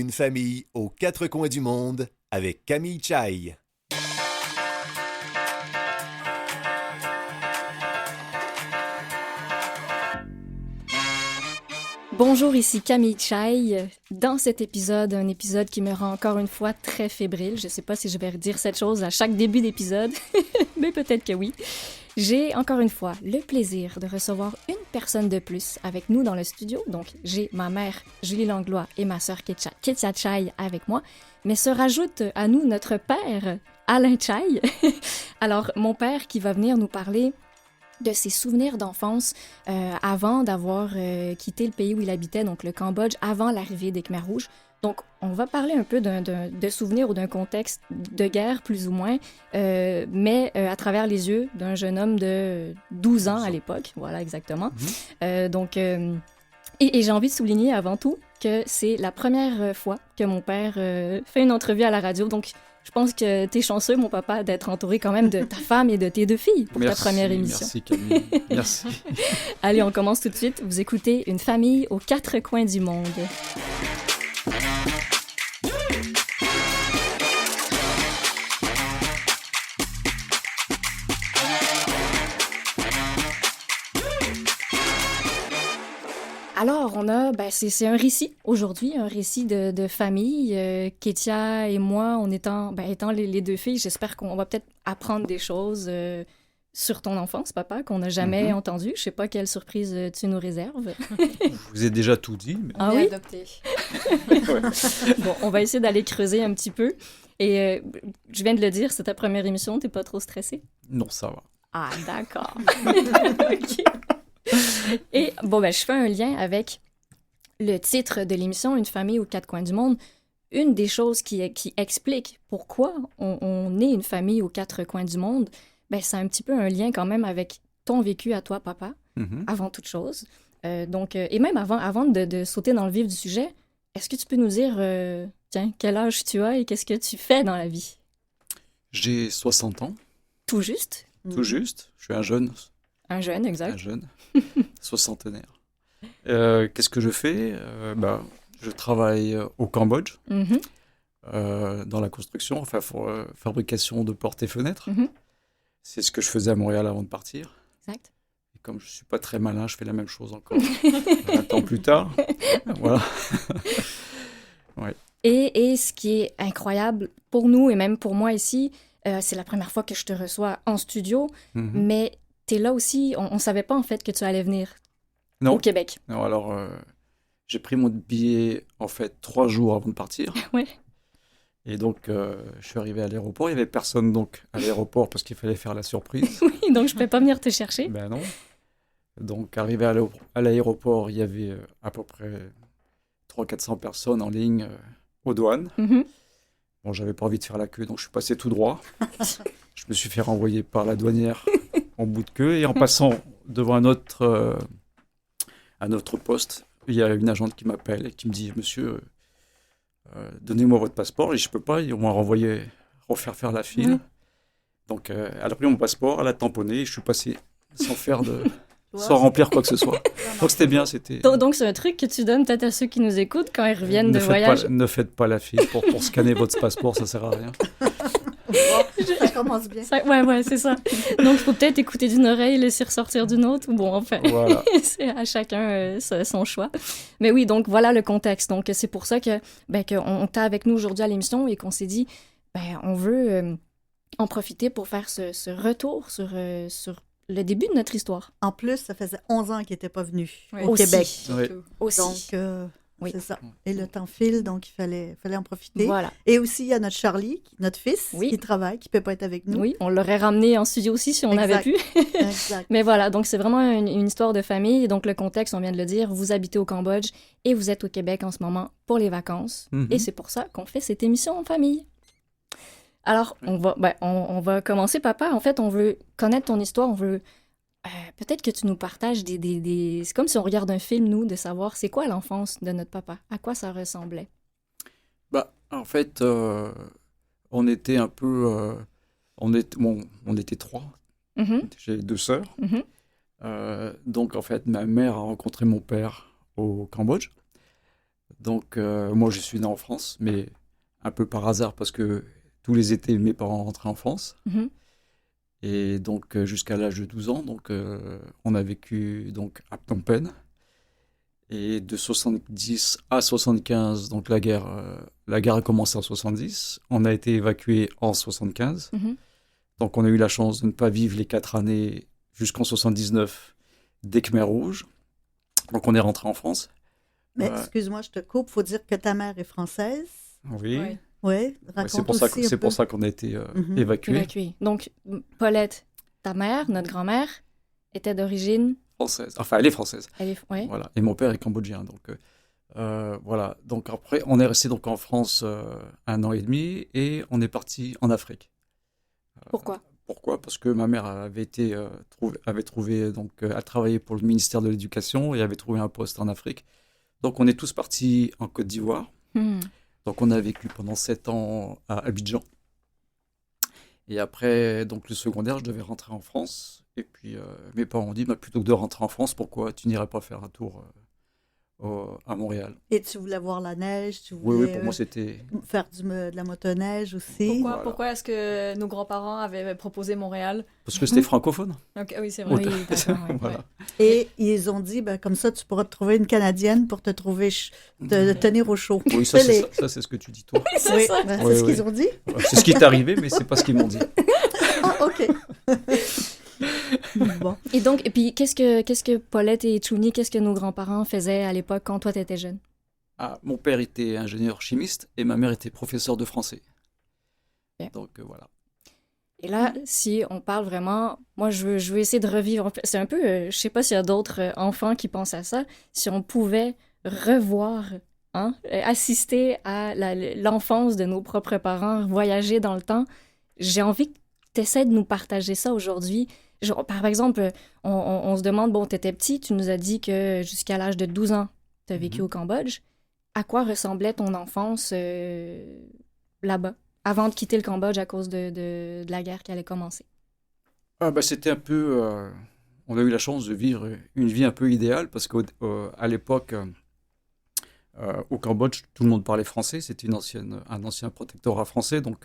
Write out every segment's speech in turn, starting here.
Une famille aux quatre coins du monde avec Camille Chai. Bonjour, ici Camille Chai. Dans cet épisode, un épisode qui me rend encore une fois très fébrile. Je ne sais pas si je vais redire cette chose à chaque début d'épisode, mais peut-être que oui. J'ai encore une fois le plaisir de recevoir une personne de plus avec nous dans le studio. Donc, j'ai ma mère Julie Langlois et ma sœur Ketia Chai avec moi. Mais se rajoute à nous notre père Alain Chai. Alors, mon père qui va venir nous parler de ses souvenirs d'enfance avant d'avoir quitté le pays où il habitait, donc le Cambodge, avant l'arrivée des Khmers rouges. Donc, on va parler un peu de souvenirs ou d'un contexte de guerre, plus ou moins, mais à travers les yeux d'un jeune homme de 12 ans à l'époque. Voilà, exactement. Et j'ai envie de souligner avant tout que c'est la première fois que mon père fait une entrevue à la radio. Donc, je pense que t'es chanceux, mon papa, d'être entouré quand même de ta femme et de tes deux filles pour ta première émission. Merci Camille, merci. Allez, on commence tout de suite. Vous écoutez Une famille aux quatre coins du monde. Alors, c'est un récit aujourd'hui, un récit de famille. Ketia et moi, étant les deux filles, j'espère qu'on va peut-être apprendre des choses sur ton enfance, papa, qu'on n'a jamais entendu. Je sais pas quelle surprise tu nous réserves. Je vous ai déjà tout dit. Mais... Ah oui? Adopté. Bon, on va essayer d'aller creuser un petit peu. Et je viens de le dire, c'est ta première émission, t'es pas trop stressée? Non, ça va. Ah, d'accord. OK. Et je fais un lien avec le titre de l'émission, Une famille aux quatre coins du monde. Une des choses qui explique pourquoi on est une famille aux quatre coins du monde, c'est un petit peu un lien quand même avec ton vécu à toi, papa, avant toute chose. Et même avant de sauter dans le vif du sujet, est-ce que tu peux nous dire, quel âge tu as et qu'est-ce que tu fais dans la vie? J'ai 60 ans. Tout juste? Tout juste. Je suis un jeune. Un jeune, exact. Un jeune. Soixantenaire. Qu'est-ce que je fais? Je travaille au Cambodge, dans la construction, fabrication de portes et fenêtres. C'est ce que je faisais à Montréal avant de partir. Exact. Et comme je ne suis pas très malin, je fais la même chose encore 20 ans plus tard. Voilà. Ouais. Et ce qui est incroyable pour nous, et même pour moi ici, c'est la première fois que je te reçois en studio, mais t'es là aussi, on ne savait pas en fait que tu allais venir au Québec. Non, alors j'ai pris mon billet en fait 3 jours avant de partir. Ouais. Et donc je suis arrivé à l'aéroport, il n'y avait personne donc à l'aéroport parce qu'il fallait faire la surprise. Oui, donc je ne peux pas venir te chercher. Ben non. Donc arrivé à l'aéroport, il y avait à peu près 300-400 personnes en ligne aux douanes. Bon, j'avais pas envie de faire la queue, donc je suis passé tout droit. Je me suis fait renvoyer par la douanière en bout de queue. Et en passant devant un autre poste, il y a une agente qui m'appelle et qui me dit « Monsieur, donnez-moi votre passeport. » Et je peux pas, ils m'ont refaire faire la file. Donc, elle a pris mon passeport, elle a tamponné et je suis passé sans remplir quoi que ce soit. Donc c'était bien, c'était... Donc c'est un truc que tu donnes peut-être à ceux qui nous écoutent quand ils reviennent de voyage. Ne faites pas la file pour scanner votre passeport, ça sert à rien. Ça commence bien. Ouais, c'est ça. Donc il faut peut-être écouter d'une oreille et laisser ressortir d'une autre. Bon, enfin, voilà. C'est à chacun son choix. Mais oui, donc voilà le contexte. Donc c'est pour ça qu'on t'a avec nous aujourd'hui à l'émission et qu'on s'est dit, on veut en profiter pour faire ce retour sur le début de notre histoire. En plus, ça faisait 11 ans qu'il n'était pas venu au Aussi. Québec. Oui. Aussi. Donc, oui. c'est ça. Et le temps file, donc il fallait en profiter. Voilà. Et aussi, il y a notre Charlie, notre fils, Oui. qui travaille, qui ne peut pas être avec nous. Oui, on l'aurait ramené en studio aussi si on avait pu. Exact. Mais voilà, donc c'est vraiment une histoire de famille. Donc le contexte, on vient de le dire, vous habitez au Cambodge et vous êtes au Québec en ce moment pour les vacances. Et c'est pour ça qu'on fait cette émission en famille. Alors, on va commencer, papa. En fait, on veut connaître ton histoire, on veut... peut-être que tu nous partages c'est comme si on regarde un film, nous, de savoir c'est quoi l'enfance de notre papa, à quoi ça ressemblait. En fait, on était un peu... on était 3. J'ai 2 sœurs. Donc, en fait, ma mère a rencontré mon père au Cambodge. Donc, moi, je suis né en France, mais un peu par hasard, parce que tous les étés, mes parents rentraient en France. Mhm. Et donc, jusqu'à l'âge de 12 ans, donc, on a vécu donc, à Phnom Penh. Et de 70 à 75, donc la guerre a commencé en 70. On a été évacué en 75. Mhm. Donc, on a eu la chance de ne pas vivre les 4 années jusqu'en 79 des Khmers rouges. Donc, on est rentré en France. Mais Ouais. excuse-moi, je te coupe. Faut dire que ta mère est française. Oui. Ouais. Oui, Ouais, raconte c'est pour ça, aussi un c'est peu. pour ça qu'on a été Mhm. évacués. Évacué. Donc, Paulette, ta mère, notre grand-mère, était d'origine... Française. Enfin, elle est française. Elle est... Ouais. Voilà. Et mon père est cambodgien. Donc, voilà. Donc, après, on est resté donc, en France 1 an et demi et on est parti en Afrique. Pourquoi? Pourquoi? Parce que ma mère avait trouvé, donc, elle travaillait pour le ministère de l'Éducation et avait trouvé un poste en Afrique. Donc, on est tous partis en Côte d'Ivoire. Hmm. Donc, on a vécu pendant 7 ans à Abidjan. Et après, donc, le secondaire, je devais rentrer en France. Et puis, mes parents ont dit, bah, plutôt que de rentrer en France, pourquoi tu n'irais pas faire un tour à Montréal? Et tu voulais voir la neige, tu Oui, voulais pour moi, c'était... faire de la motoneige aussi. Pourquoi, Voilà. pourquoi est-ce que nos grands-parents avaient proposé Montréal? Parce que c'était francophone. Donc, oui, c'est vrai. Oui, d'accord, ouais. Voilà. Et ils ont dit, ben, comme ça, tu pourras te trouver une Canadienne pour te trouver, te tenir au chaud. Oui, ça, Les- ça, c'est ce que tu dis, toi. C'est Oui, ça. ben, c'est Oui, ce oui. qu'ils ont dit. Ouais, c'est ce qui est arrivé, mais c'est pas ce qu'ils m'ont dit. Ah, OK. Bon. Et puis, qu'est-ce que Paulette et Chouni, qu'est-ce que nos grands-parents faisaient à l'époque quand toi, t'étais jeune? Ah, mon père était ingénieur chimiste et ma mère était professeure de français. Bien. Donc, voilà. Et là, si on parle vraiment, moi, je veux essayer de revivre. C'est un peu, je sais pas s'il y a d'autres enfants qui pensent à ça. Si on pouvait revoir, assister à l'enfance de nos propres parents, voyager dans le temps, j'ai envie que tu essaies de nous partager ça aujourd'hui. Par exemple, on se demande, bon, tu étais petit, tu nous as dit que jusqu'à l'âge de 12 ans, tu as vécu Mhm. au Cambodge. À quoi ressemblait ton enfance là-bas, avant de quitter le Cambodge à cause de la guerre qui allait commencer? Ah, bah, c'était un peu... on a eu la chance de vivre une vie un peu idéale parce qu'à l'époque, au Cambodge, tout le monde parlait français. C'était un ancien protectorat français. Donc,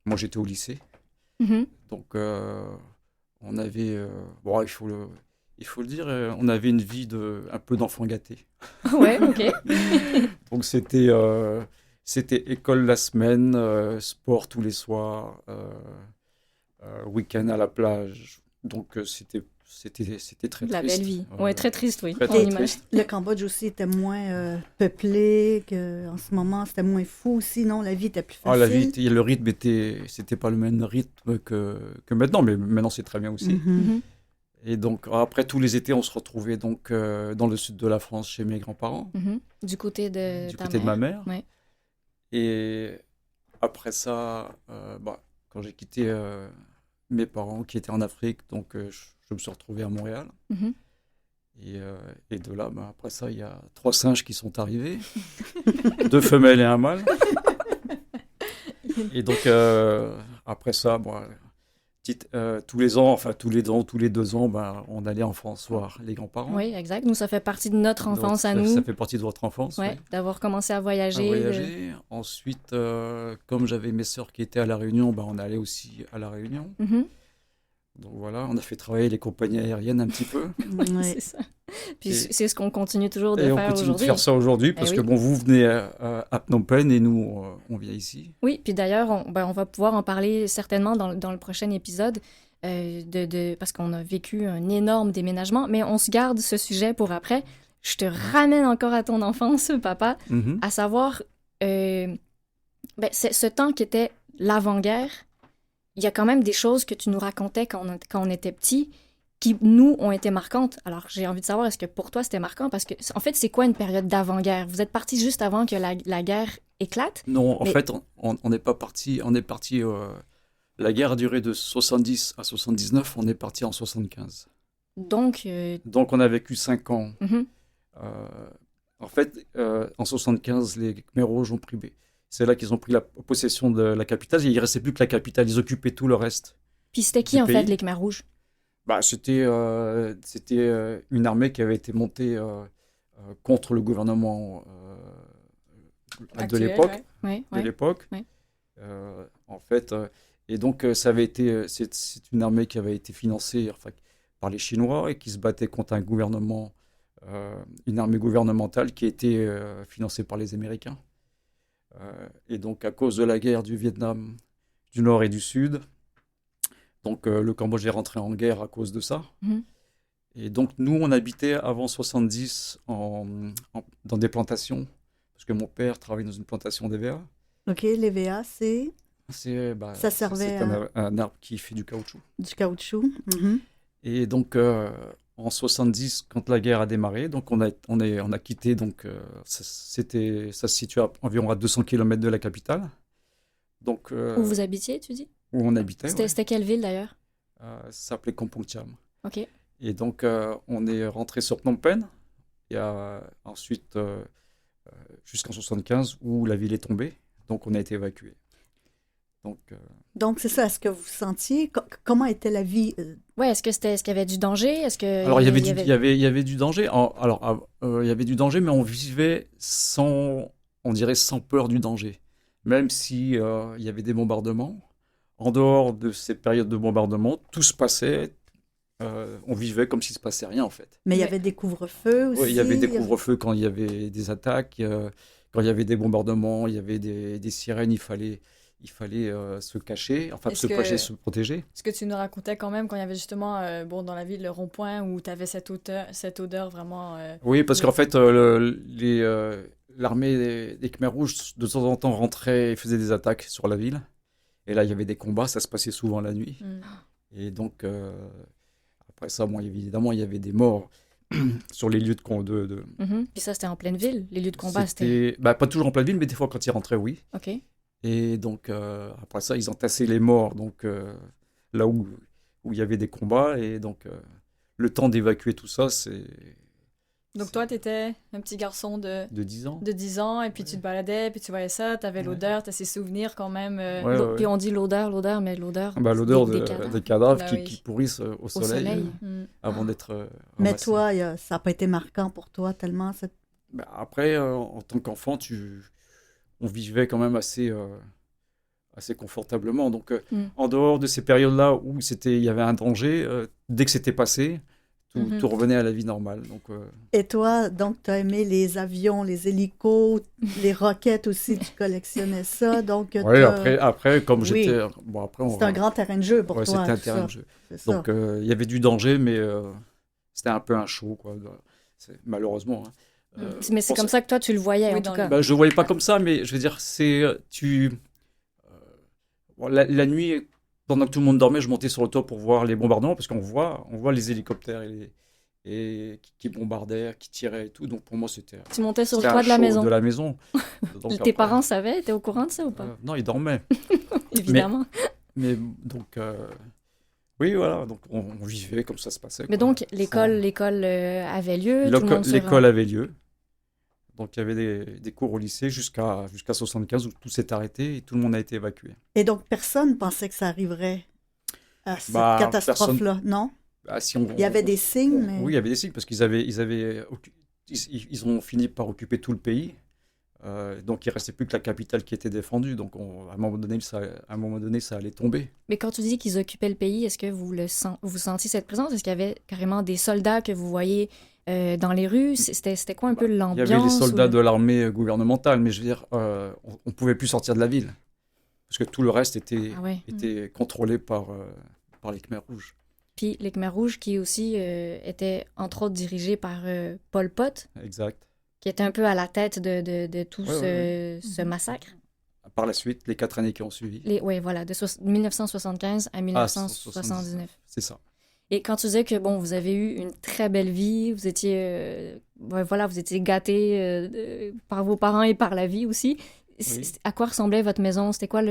moi, j'étais au lycée. Mhm. Donc, on avait... bon, il faut le dire, on avait une vie un peu d'enfant gâté. Ouais, ok. Donc, c'était école la semaine, sport tous les soirs, week-end à la plage. Donc, c'était très De la triste. belle vie. Ouais, très triste, oui. Très, On très imagine. triste. Le Cambodge aussi était moins peuplé qu'en ce moment. C'était moins fou aussi, non? La vie était plus Ah, facile. le rythme c'était pas le même rythme que maintenant, mais maintenant c'est très bien aussi. Mhm. Mhm. Et donc après tous les étés, on se retrouvait donc dans le sud de la France chez mes grands-parents, Mhm. Du côté de du ta côté de ma mère. Ouais. Et après ça, quand j'ai quitté mes parents qui étaient en Afrique, donc je me suis retrouvé à Montréal. Mhm. Et de là, après ça, il y a 3 singes qui sont arrivés, 2 femelles et un mâle. Et donc, après ça, tous les ans, enfin tous les 2 ans, on allait en France voir les grands-parents. Oui, exact. Nous, ça fait partie de notre Donc, enfance à ça nous. fait partie de votre enfance, Ouais, oui, d'avoir commencé à à voyager. voyager. Ensuite, comme j'avais mes sœurs qui étaient à La Réunion, on allait aussi à La Réunion. Mhm. Donc voilà, on a fait travailler les compagnies aériennes un petit peu. Ouais. C'est ça. Puis Et- c'est ce qu'on continue toujours de Et on faire continue de aujourd'hui. faire ça aujourd'hui parce Eh que oui. bon, vous venez à Phnom Penh et nous, on vient ici. Oui, puis d'ailleurs, on va pouvoir en parler certainement dans le prochain épisode, parce qu'on a vécu un énorme déménagement, mais on se garde ce sujet pour après. Je te ramène encore à ton enfance, papa, Mhm. à savoir, ce temps qui était l'avant-guerre. Il y a quand même des choses que tu nous racontais quand on était petit qui, nous, ont été marquantes. Alors, j'ai envie de savoir, est-ce que pour toi, c'était marquant? Parce que, en fait, c'est quoi une période d'avant-guerre? Vous êtes parti juste avant que la guerre éclate? Non, en Mais- fait, on n'est pas parti. On est parti. La guerre a duré de 70 à 79. On est parti en 75. Donc, Donc, on a vécu 5 ans. mhm. En fait, en 75, les Khmers rouges ont pris. C'est là qu'ils ont pris la possession de la capitale. Il ne restait plus que la capitale. Ils occupaient tout le reste. Puis c'était qui, Du en fait, pays. les Khmers rouges? C'était une armée qui avait été montée contre le gouvernement de Actuel, l'époque. ouais. Oui, De oui. l'époque. Ouais. En fait, et donc ça avait été, c'est une armée qui avait été financée enfin, par les Chinois et qui se battait contre un gouvernement, une armée gouvernementale qui était financée par les Américains. Et donc à cause de la guerre du Vietnam, du Nord et du Sud, donc le Cambodge est rentré en guerre à cause de ça. Mhm. Et donc nous, on habitait avant 70 dans des plantations, parce que mon père travaillait dans une plantation d'EVA. OK, l'EVA, c'est Ça servait c'est un arbre qui fait du caoutchouc. du caoutchouc. Mhm. Et donc en 70, quand la guerre a démarré, donc on a quitté, donc ça se situe environ à 200 km de la capitale, donc Où vous habitiez, tu dis? où on habitait. Ouais. C'était quelle ville d'ailleurs? Ça s'appelait Kampong Cham. OK. Et donc on est rentré sur Phnom Penh, et ensuite jusqu'en 75 où la ville est tombée, donc on a été évacué. Donc, c'est ça. Est-ce que vous sentiez... comment était la vie? Ouais, est-ce qu'il y avait du danger? Est-ce que Alors il y avait du danger. Il y avait du danger, mais on vivait on dirait sans peur du danger. Même si il y avait des bombardements, en dehors de ces périodes de bombardement, tout se passait. On vivait comme s'il se passait rien en fait. Mais il y avait des couvre-feux aussi? Ouais, il y avait des couvre-feux quand il y avait des attaques, quand il y avait des bombardements, il y avait des sirènes. Il fallait se cacher, enfin se cacher, se protéger. Ce que tu nous racontais quand même quand il y avait justement, dans la ville, le rond-point où tu avais cette odeur vraiment... Oui, parce qu'en fait, l'armée des Khmers rouges, de temps en temps, rentrait et faisait des attaques sur la ville. Et là, il y avait des combats, ça se passait souvent la nuit. Et donc, après ça, bon, évidemment, il y avait des morts sur les lieux de combat. Mhm. Puis ça, c'était en pleine ville, les lieux de combat, c'était... Pas toujours en pleine ville, mais des fois, quand ils rentraient, oui. OK. Et donc, après ça, ils entassaient les morts, donc là où il y avait des combats. Et donc, le temps d'évacuer tout ça, c'est... Donc toi, tu étais un petit garçon de 10 ans. de 10 ans, et puis tu te baladais, puis tu voyais ça, tu avais l'odeur, tu as ces souvenirs quand même. Ouais. Puis on dit l'odeur, mais l'odeur... L'odeur des des cadavres Bah qui, oui. qui pourrissent au soleil, avant d'être Mais ramassés. toi, ça n'a pas été marquant pour toi tellement cette... Après, en tant qu'enfant, on vivait quand même assez confortablement. Donc, en dehors de ces périodes-là où il y avait un danger, dès que c'était passé, tout revenait à la vie normale. Donc, Et toi, donc, tu as aimé les avions, les hélicos, les roquettes aussi, tu collectionnais ça. Donc, ouais, après, comme Oui. j'étais... Bon, après, c'est un grand terrain de jeu pour ouais, toi. c'était un tout terrain ça. de jeu. C'est ça. Donc, il y avait du danger, mais c'était un peu un show, quoi. Malheureusement. Hein. Mais c'est comme ça que toi, tu le voyais, Oui, en tout dans cas. Je ne voyais pas comme ça, mais je veux dire, la nuit, pendant que tout le monde dormait, je montais sur le toit pour voir les bombardements, parce qu'on voit les hélicoptères qui bombardaient, qui tiraient et tout. Donc pour moi, c'était Tu montais sur le un toit de la show maison. de la maison. Donc, Tes après, parents savaient? Étaient au courant de ça ou pas? non, ils dormaient. Évidemment. Mais donc, oui, voilà. Donc on vivait comme ça se passait. Mais quoi. donc, l'école avait lieu, tout le monde se L'école avait lieu. Donc il y avait des cours au lycée jusqu'à 75 où tout s'est arrêté et tout le monde a été évacué. Et donc, personne ne pensait que ça arrivent à cette catastrophe-là, non? Il y avait des signes, mais... Oui, il y avait des signes parce qu'ils ont fini par occuper tout le pays. Donc il ne restait plus que la capitale qui était défendue. Donc à un moment donné, ça allait tomber. Mais quand tu dis qu'ils occupaient le pays, est-ce que vous sentiez cette présence? Est-ce qu'il y avait carrément des soldats que vous voyez dans les rues? C'était quoi un peu l'ambiance? Il y avait les soldats de l'armée gouvernementale, mais je veux dire, on ne pouvait plus sortir de la ville. Parce que tout le reste était contrôlé par les Khmers rouges. Puis les Khmers rouges qui aussi étaient entre autres dirigés par Pol Pot. Exact. Qui était un peu à la tête de tout ce massacre. Par la suite, les 4 années qui ont suivi. Oui, voilà, de 1975 à 1979. C'est ça. Et quand tu disais que, bon, vous avez eu une très belle vie, vous étiez, vous étiez gâtés par vos parents et par la vie aussi. Oui. À quoi ressemblait votre maison? C'était quoi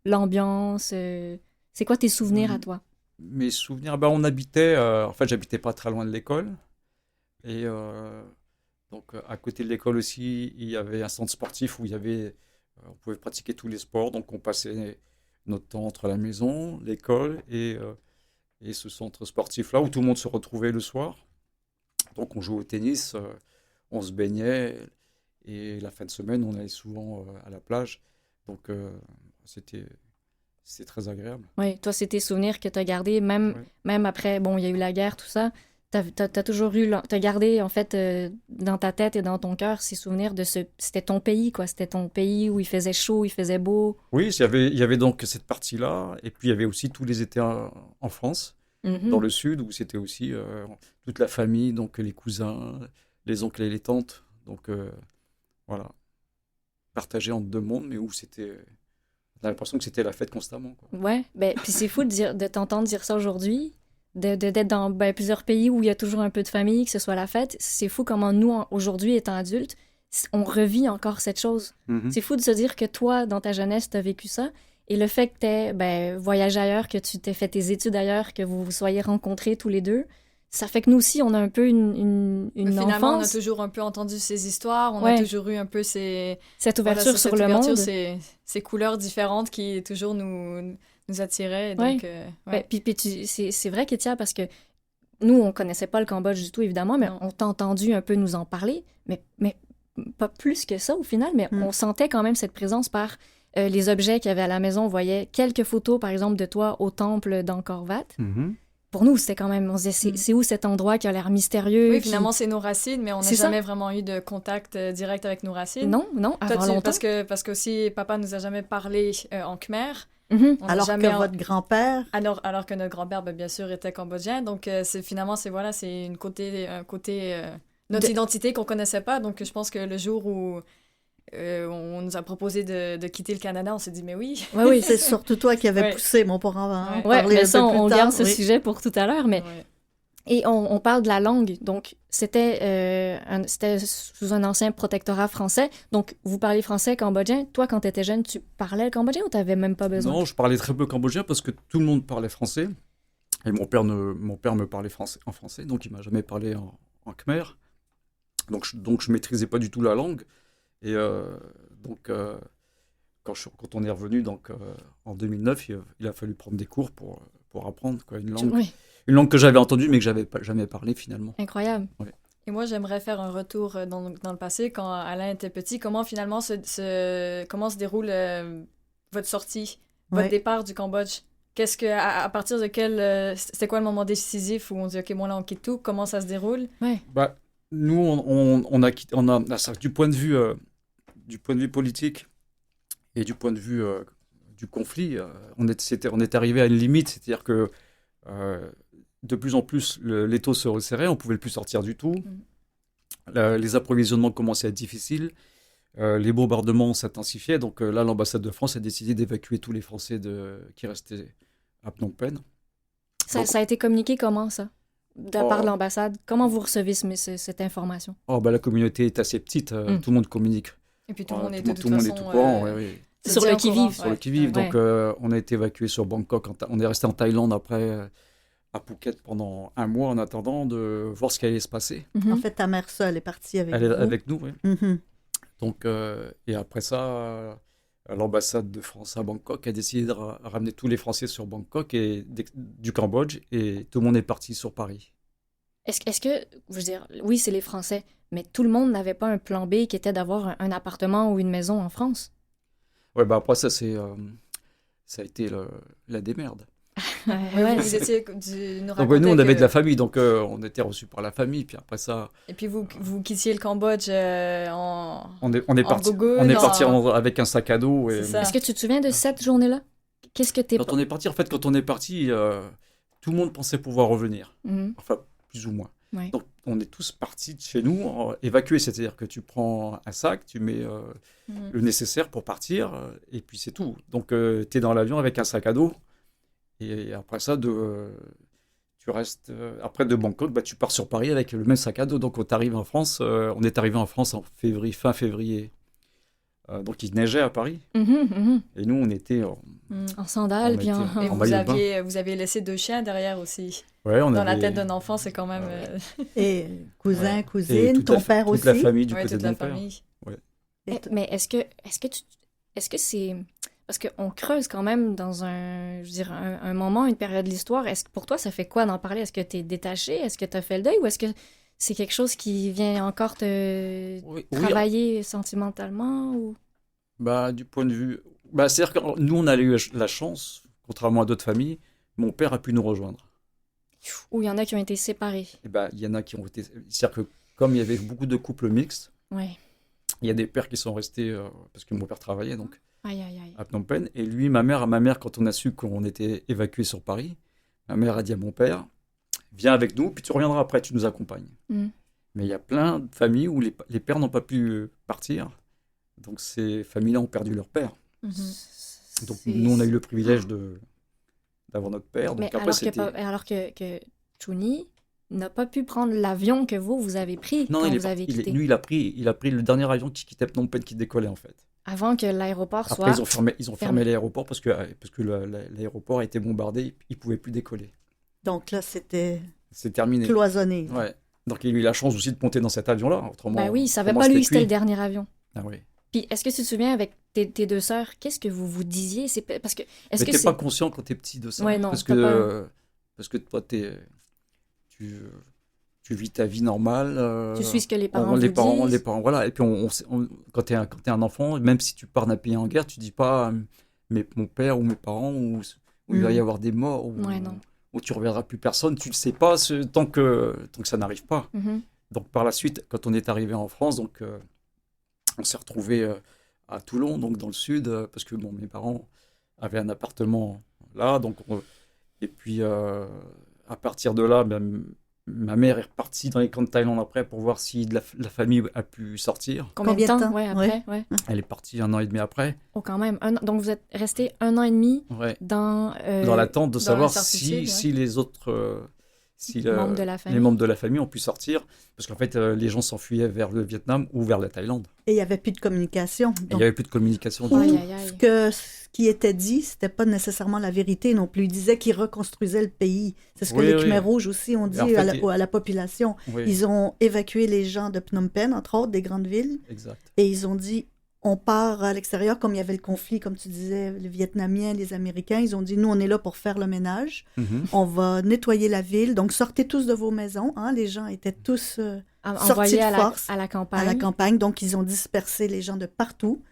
l'ambiance? C'est quoi tes souvenirs à toi? Mes souvenirs, on habitait... en fait, j'habitais pas très loin de l'école. Et... donc, à côté de l'école aussi, il y avait un centre sportif où on pouvait pratiquer tous les sports. Donc, on passait notre temps entre la maison, l'école et ce centre sportif-là où tout le monde se retrouvait le soir. Donc, on jouait au tennis, on se baignait Et la fin de semaine, on allait souvent à la plage. Donc, c'était très agréable. Oui, toi, c'est tes souvenirs que tu as gardés, même après, bon, il y a eu la guerre, tout ça. T'as toujours eu, t'as gardé, en fait, dans ta tête et dans ton cœur, ces souvenirs de c'était ton pays, quoi. C'était ton pays où il faisait chaud, il faisait beau. Oui, il y avait donc cette partie-là. Et puis, il y avait aussi tous les étés en France, dans le sud, où c'était aussi toute la famille, donc les cousins, les oncles et les tantes. Donc, voilà. Partagé entre deux mondes, mais où c'était... On a l'impression que c'était la fête constamment, quoi. Ouais, puis c'est fou de t'entendre dire ça aujourd'hui. D'être dans plusieurs pays où il y a toujours un peu de famille, que ce soit la fête. C'est fou comment nous, aujourd'hui, étant adultes, on revit encore cette chose. C'est fou de se dire que toi, dans ta jeunesse, tu as vécu ça. Et le fait que tu aies voyagé ailleurs, que tu t'aies fait tes études ailleurs, que vous vous soyez rencontrés tous les deux, ça fait que nous aussi, on a un peu une finalement, enfance. On a toujours un peu entendu ces histoires, on a toujours eu un peu cette ouverture sur le monde. Ces couleurs différentes qui toujours nous attiraient. Donc, puis c'est vrai, Kétia, parce que nous, on connaissait pas le Cambodge du tout, évidemment, mais on t'a entendu un peu nous en parler, mais pas plus que ça, au final, mais on sentait quand même cette présence par les objets qu'il y avait à la maison. On voyait quelques photos, par exemple, de toi au temple d'Angkor Wat. Pour nous, c'était quand même... On se disait, c'est où cet endroit qui a l'air mystérieux? Oui, finalement, c'est nos racines, mais on n'a jamais vraiment eu de contact direct avec nos racines. Non, avant longtemps. Parce que aussi, papa nous a jamais parlé en khmer. Alors que votre grand-père... Alors que notre grand-père, bien sûr, était cambodgien. Donc, c'est un côté notre identité qu'on connaissait pas. Donc, je pense que le jour où on nous a proposé de quitter le Canada, on s'est dit, mais oui. Oui, c'est surtout toi qui avais poussé, mais on pourra en parler un peu plus tard. On garde ce sujet pour tout à l'heure, mais... Et on parle de la langue, donc c'était sous un ancien protectorat français, donc vous parlez français cambodgien. Toi, quand tu étais jeune, tu parlais le cambodgien ou tu n'avais même pas besoin? Non, je parlais très peu cambodgien parce que tout le monde parlait français, et mon père me parlait en français, donc il ne m'a jamais parlé en khmer, donc je ne maîtrisais pas du tout la langue, et quand on est revenu en 2009, il a fallu prendre des cours pour apprendre une langue. Une langue que j'avais entendue, mais que je n'avais jamais parlé finalement. Incroyable. Ouais. Et moi, j'aimerais faire un retour dans le passé, quand Alain était petit. Comment finalement comment se déroule votre sortie, votre départ du Cambodge? Qu'est-ce que, à partir de c'était quoi le moment décisif où on dit, OK, moi là, on quitte tout? Comment ça se déroule? Nous, on a du point de vue politique et du point de vue du conflit, on est arrivé à une limite, c'est-à-dire que de plus en plus, l'étau se resserrait, on ne pouvait plus sortir du tout. Les approvisionnements commençaient à être difficiles. Les bombardements s'intensifiaient. Donc là, l'ambassade de France a décidé d'évacuer tous les Français qui restaient à Phnom Penh. Ça a été communiqué comment, ça? De la part de l'ambassade? Comment vous recevez cette information? La communauté est assez petite. Tout le monde communique. Et puis tout le monde est de toute façon... Tout le monde est tout courant, Sur le qui-vive. Sur le qui-vive. Donc on a été évacué sur Bangkok. On est resté en Thaïlande après... à Phuket pendant un mois en attendant de voir ce qui allait se passer. En fait, ta mère seule est partie avec vous. Avec nous, oui. Donc, et après ça, l'ambassade de France à Bangkok a décidé de ramener tous les Français sur Bangkok et du Cambodge, et tout le monde est parti sur Paris. Est-ce que, je veux dire, oui, c'est les Français, mais tout le monde n'avait pas un plan B qui était d'avoir un appartement ou une maison en France? Oui, après ça, ça a été la démerde. Vous étiez donc nous on avait de la famille, donc on était reçus par la famille, puis après ça... Et puis vous quittiez le Cambodge on est parti avec un sac à dos. Est-ce que tu te souviens de cette journée-là? Qu'est-ce que Quand on est parti, tout le monde pensait pouvoir revenir. Enfin, plus ou moins. Ouais. Donc on est tous partis de chez nous, évacués, c'est-à-dire que tu prends un sac, tu mets le nécessaire pour partir, et puis c'est tout. Donc tu es dans l'avion avec un sac à dos. Et après ça, tu restes... après de Bangkok, tu pars sur Paris avec le même sac à dos. Donc on est arrivé en France en fin février. Donc il neigeait à Paris. Et nous, on était en sandales. Et vous aviez laissé 2 chiens derrière aussi. Dans la tête d'un enfant, c'est quand même... Et cousins, cousines, ton père aussi. Toute la famille du côté de mon père. Mais est-ce que c'est... Parce qu'on creuse quand même dans un moment, une période de l'histoire. Est-ce que pour toi, ça fait quoi d'en parler? Est-ce que tu es détaché? Est-ce que tu as fait le deuil? Ou est-ce que c'est quelque chose qui vient encore te travailler sentimentalement ou... Du point de vue... c'est-à-dire que nous, on a eu la chance, contrairement à d'autres familles, mon père a pu nous rejoindre. Ou il y en a qui ont été séparés. Il y en a qui ont été... C'est-à-dire que comme il y avait beaucoup de couples mixtes, il y a des pères qui sont restés, parce que mon père travaillait donc, à Phnom Penh. Et lui, ma mère, quand on a su qu'on était évacués sur Paris, ma mère a dit à mon père, viens avec nous, puis tu reviendras après, tu nous accompagnes. Mais il y a plein de familles où les pères n'ont pas pu partir. Donc ces familles-là ont perdu leur père. Donc nous, on a eu le privilège d'avoir notre père. Donc, mais alors que Chouni n'a pas pu prendre l'avion que vous avez pris quand vous avez quitté. Lui, il a pris le dernier avion qui quittait Phnom Penh, qui décollait en fait. Avant que l'aéroport soit... Après, ils ont fermé l'aéroport parce que l'aéroport a été bombardé, il ne pouvait plus décoller. Donc là, c'est terminé. Cloisonné. Ouais. Donc il a eu la chance aussi de monter dans cet avion-là. Autrement, il ne savait pas lui que c'était le dernier avion. Ah oui. Puis est-ce que tu te souviens avec tes deux sœurs, qu'est-ce que vous vous disiez? Parce que, mais tu n'es pas conscient quand tu es petit de ça. Ouais, non, parce que toi, tu vis ta vie normale. Tu suis ce que les parents vous disent. Les parents, voilà. Et puis quand tu es un enfant, même si tu pars d'un pays en guerre, tu ne dis pas mais mon père ou mes parents, où il va y avoir des morts, où tu ne reverras plus personne. Tu ne le sais pas tant que ça n'arrive pas. Donc par la suite, quand on est arrivé en France, donc, on s'est retrouvés à Toulon, donc dans le sud, parce que mes parents avaient un appartement là. Donc et puis à partir de là, ma mère est repartie dans les camps de Thaïlande après pour voir si la famille a pu sortir. Combien de temps après? Elle est partie 1 an et demi après. Oh, quand même. Donc vous êtes resté 1 an et demi dans l'attente de savoir si les autres... les membres de la famille ont pu sortir, parce qu'en fait, les gens s'enfuyaient vers le Vietnam ou vers la Thaïlande. Et il n'y avait plus de communication. Il n'y avait plus de communication du tout. Ce qui était dit, ce n'était pas nécessairement la vérité non plus. Ils disaient qu'ils reconstruisaient le pays. C'est ce que les Khmers rouges aussi ont dit à la population. Oui. Ils ont évacué les gens de Phnom Penh, entre autres, des grandes villes. Exact. Et ils ont dit... On part à l'extérieur, comme il y avait le conflit, comme tu disais, les Vietnamiens, les Américains, ils ont dit, nous, on est là pour faire le ménage. On va nettoyer la ville. Donc, sortez tous de vos maisons. Les gens étaient tous sortis de force à la campagne. À la campagne. Donc, ils ont dispersé les gens de partout.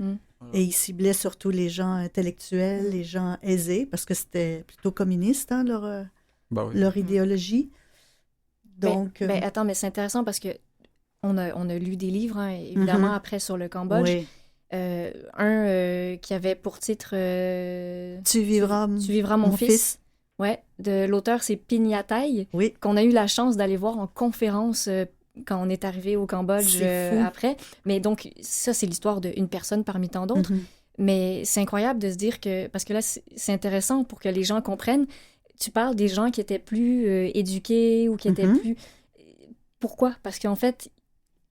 Et ils ciblaient surtout les gens intellectuels, les gens aisés, parce que c'était plutôt communiste, leur idéologie. Donc, attends, mais c'est intéressant parce que on a lu des livres, évidemment, après sur le Cambodge. Oui. Qui avait pour titre Tu vivras mon fils. Ouais, de l'auteur, c'est Pinyatai, qu'on a eu la chance d'aller voir en conférence quand on est arrivé au Cambodge après. Mais donc, ça, c'est l'histoire d'une personne parmi tant d'autres. Mais c'est incroyable de se dire que... Parce que là, c'est intéressant pour que les gens comprennent. Tu parles des gens qui étaient plus éduqués ou qui étaient plus... Pourquoi? Parce qu'en fait...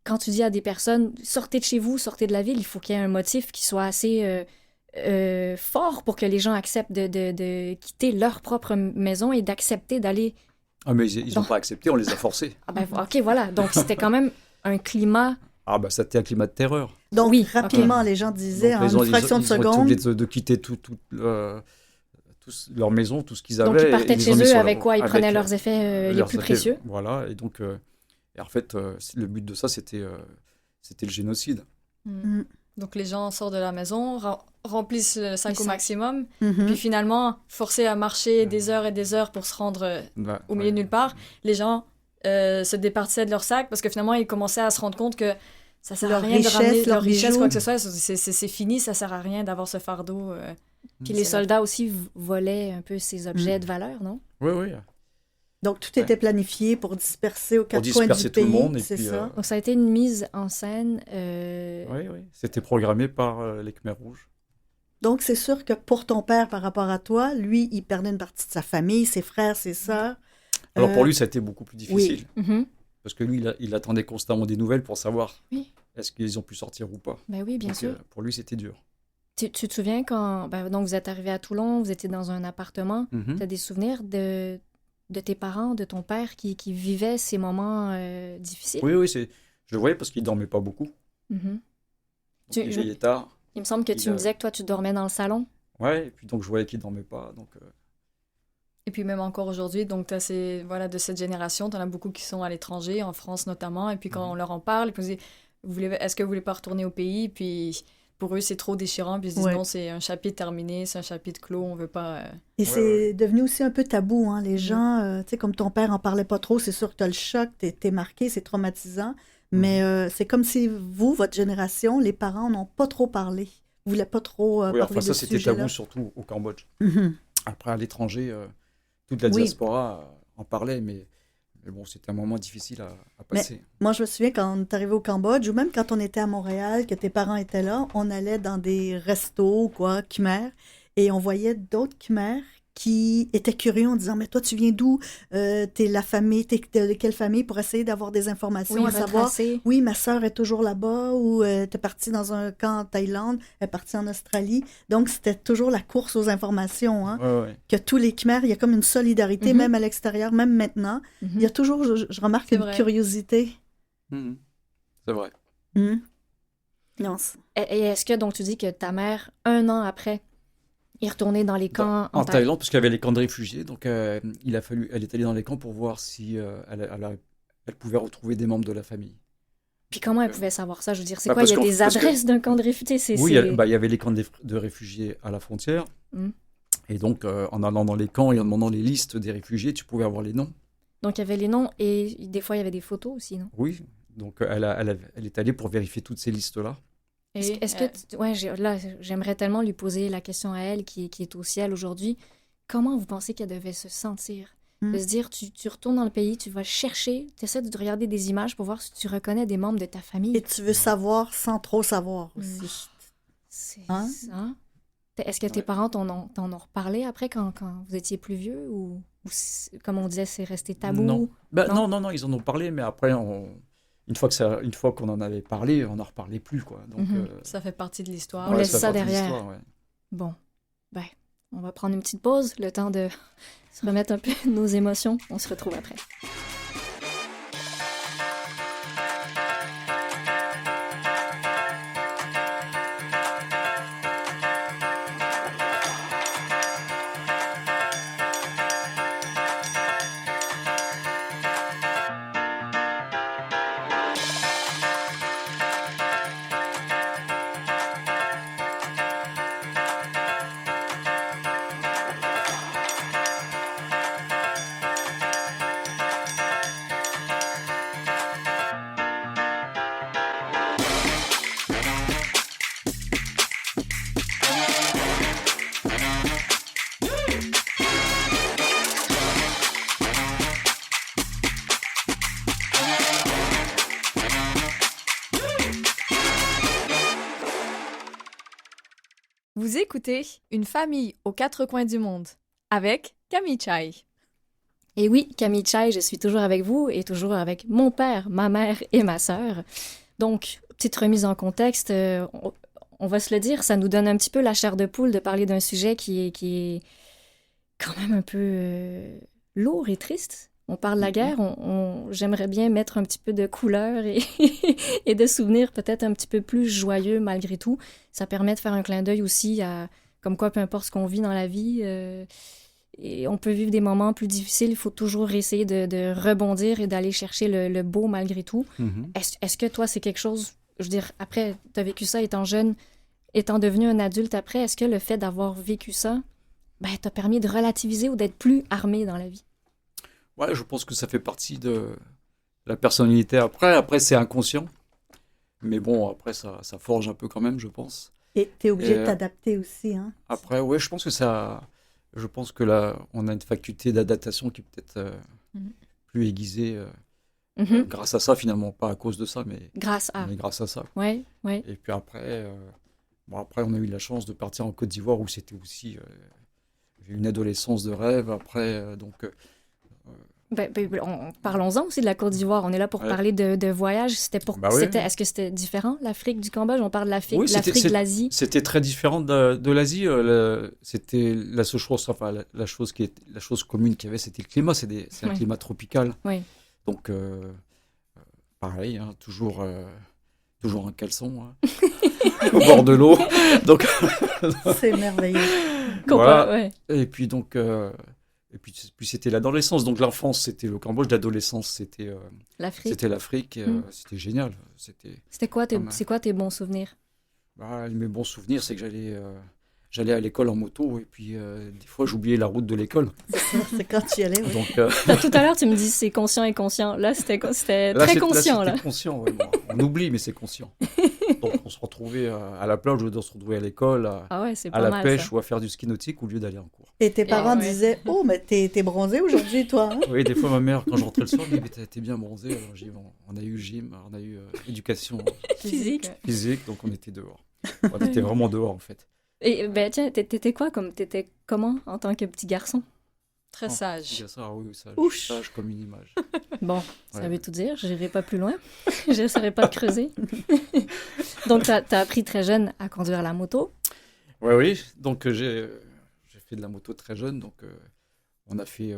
Quand tu dis à des personnes, sortez de chez vous, sortez de la ville, il faut qu'il y ait un motif qui soit assez fort pour que les gens acceptent de quitter leur propre maison et d'accepter d'aller... Ah, mais ils n'ont pas accepté, on les a forcés. OK, voilà. Donc, c'était quand même un climat... C'était un climat de terreur. Donc, rapidement, les gens disaient, en une fraction de seconde... Ils ont été obligés de quitter leur maison, tout ce qu'ils avaient. Donc, ils partaient de chez eux avec quoi? Ils prenaient leurs effets les plus précieux. Voilà, et donc... Et en fait, le but de ça, c'était le génocide. Donc, les gens sortent de la maison, remplissent le sac au maximum, puis finalement, forcés à marcher des heures et des heures pour se rendre au milieu de nulle part, les gens se départissaient de leur sac parce que finalement, ils commençaient à se rendre compte que ça sert à rien de ramener leur richesse, quoi que ce soit. C'est fini, ça sert à rien d'avoir ce fardeau. Puis les soldats aussi volaient un peu ces objets de valeur, non? Oui, oui. Donc, tout était planifié pour disperser aux quatre coins du pays. Tout le monde. C'est ça. Donc, ça a été une mise en scène. Oui. C'était programmé par les Khmers rouges. Donc, c'est sûr que pour ton père, par rapport à toi, lui, il perdait une partie de sa famille, ses frères, ses sœurs. Alors, pour lui, ça a été beaucoup plus difficile. Oui. Parce que lui, il attendait constamment des nouvelles pour savoir est-ce qu'ils ont pu sortir ou pas. Ben oui, bien sûr. Pour lui, c'était dur. Tu te souviens quand donc vous êtes arrivé à Toulon, vous étiez dans un appartement, tu as des souvenirs de tes parents, de ton père qui vivait ces moments difficiles? Oui, je le voyais parce qu'il ne dormait pas beaucoup. Il veillait tard. Il me semble que tu me disais que toi, tu dormais dans le salon. Oui, et puis donc je voyais qu'il ne dormait pas. Donc, Et puis même encore aujourd'hui, donc voilà, de cette génération, t'en as beaucoup qui sont à l'étranger, en France notamment, et puis quand on leur en parle, ils disent, est-ce que vous voulez pas retourner au pays? Puis pour eux, c'est trop déchirant, puis ils se disent non, c'est un chapitre terminé, c'est un chapitre clos, on veut pas... Et c'est devenu aussi un peu tabou, hein, les gens, tu sais, comme ton père en parlait pas trop, c'est sûr que t'as le choc, t'es marqué, c'est traumatisant, mais c'est comme si vous, votre génération, les parents n'ont pas trop parlé, vous voulaient pas trop parler de ce sujet-là. Ça c'était tabou surtout au Cambodge. Après, à l'étranger... toute la diaspora en parlait, mais bon, c'était un moment difficile à passer. Mais moi, je me souviens quand on est arrivé au Cambodge, ou même quand on était à Montréal, que tes parents étaient là, on allait dans des restos, Khmer, et on voyait d'autres Khmer qui étaient curieux en disant « Mais toi, tu viens d'où? T'es la famille, t'es de quelle famille? » pour essayer d'avoir des informations, à savoir « Oui, ma sœur est toujours là-bas » ou « T'es partie dans un camp en Thaïlande, elle est partie en Australie. » Donc, c'était toujours la course aux informations. Hein, que tous les Khmer, il y a comme une solidarité, même à l'extérieur, même maintenant. Il y a toujours, je remarque, une curiosité. C'est vrai. Non, et est-ce que, donc, tu dis que ta mère, 1 an après, est retournée dans les camps en Thaïlande, parce qu'il y avait les camps de réfugiés. Donc, elle est allée dans les camps pour voir si elle pouvait retrouver des membres de la famille. Puis comment elle pouvait savoir ça? Je veux dire, c'est quoi? Il y a des adresses d'un camp de réfugiés? Oui, il y avait les camps de réfugiés à la frontière. Et donc, en allant dans les camps et en demandant les listes des réfugiés, tu pouvais avoir les noms. Donc, il y avait les noms et des fois, il y avait des photos aussi, non? Oui. Donc, elle est allée pour vérifier toutes ces listes-là. Est-ce que... là, j'aimerais tellement lui poser la question à elle, qui est au ciel aujourd'hui. Comment vous pensez qu'elle devait se sentir? De se dire, tu retournes dans le pays, tu vas chercher, tu essaies de regarder des images pour voir si tu reconnais des membres de ta famille. Et tu veux savoir sans trop savoir aussi. C'est ça. Est-ce que tes parents t'en ont reparlé après, quand vous étiez plus vieux? Ou comme on disait, c'est resté tabou? Non. Non, ils en ont parlé, mais après... Une fois qu'on en avait parlé, on n'en reparlait plus, quoi. Donc, ça fait partie de l'histoire. On laisse ça derrière. Bon, on va prendre une petite pause, le temps de se remettre un peu nos émotions. On se retrouve après. Vous écoutez Une famille aux 4 coins du monde avec Camille Chai. Et oui, Camille Chai, je suis toujours avec vous et toujours avec mon père, ma mère et ma sœur. Donc, petite remise en contexte, on va se le dire, ça nous donne un petit peu la chair de poule de parler d'un sujet qui est quand même un peu lourd et triste. On parle de la guerre, j'aimerais bien mettre un petit peu de couleur et de souvenirs peut-être un petit peu plus joyeux malgré tout. Ça permet de faire un clin d'œil aussi à comme quoi, peu importe ce qu'on vit dans la vie, et on peut vivre des moments plus difficiles, il faut toujours essayer de rebondir et d'aller chercher le beau malgré tout. Est-ce que toi, c'est quelque chose, je veux dire, après, tu as vécu ça étant jeune, étant devenu un adulte après, est-ce que le fait d'avoir vécu ça, t'a permis de relativiser ou d'être plus armé dans la vie? Ouais, je pense que ça fait partie de la personnalité après. Après, c'est inconscient. Mais bon, après, ça forge un peu quand même, je pense. Et tu es obligé de t'adapter aussi, hein? Après, ouais, je pense que là, on a une faculté d'adaptation qui est peut-être plus aiguisée grâce à ça, finalement. Pas à cause de ça, mais grâce à ça. Ouais. Et puis après, après, on a eu la chance de partir en Côte d'Ivoire où c'était aussi une adolescence de rêve. Après, parlons-en aussi de la Côte d'Ivoire. On est là pour parler de voyage. Est-ce que c'était différent, l'Afrique du Cambodge? On parle de l'Afrique, de l'Asie. C'était très différent de l'Asie. C'était la seule chose, la chose commune qu'il y avait, c'était le climat. C'est un climat tropical. Oui. Donc, pareil, hein, toujours un caleçon au bord de l'eau. Donc, c'est merveilleux. Voilà. Et puis donc. Et puis c'était l'adolescence. Donc l'enfance, c'était le Cambodge. L'adolescence, c'était L'Afrique. c'était l'Afrique. C'était génial. C'est quoi tes bons souvenirs? Mes bons souvenirs, c'est que j'allais à l'école en moto et puis des fois j'oubliais la route de l'école. C'est quand tu y allais, oui. Donc, Tout à l'heure, tu me dis c'est conscient et conscient. Là, c'était très conscient. Là, c'était conscient. Ouais, bon, on oublie, mais c'est conscient. Donc on se retrouvait à la plage au lieu de se retrouver à l'école, C'est à pas la mal, pêche ça. ou à faire du ski nautique au lieu d'aller en cours. Et tes parents ouais. disaient, oh, mais t'es bronzé aujourd'hui, toi. Hein? Oui, des fois ma mère, quand je rentrais le soir, me disait, mais t'es bien bronzé. Alors, j'ai dit, bon, on a eu gym, on a eu éducation Physique. physique, donc on était dehors. On était vraiment dehors en fait. Et tiens, t'étais comment en tant que petit garçon? Très sage. Ça, oui, sage, Ouch. sage comme une image. Bon, ça Ouais. veut tout dire. Je n'irai pas plus loin. Je n'essaierai pas de creuser. Donc, t'as appris très jeune à conduire la moto. Oui. Donc j'ai fait de la moto très jeune. Donc on a fait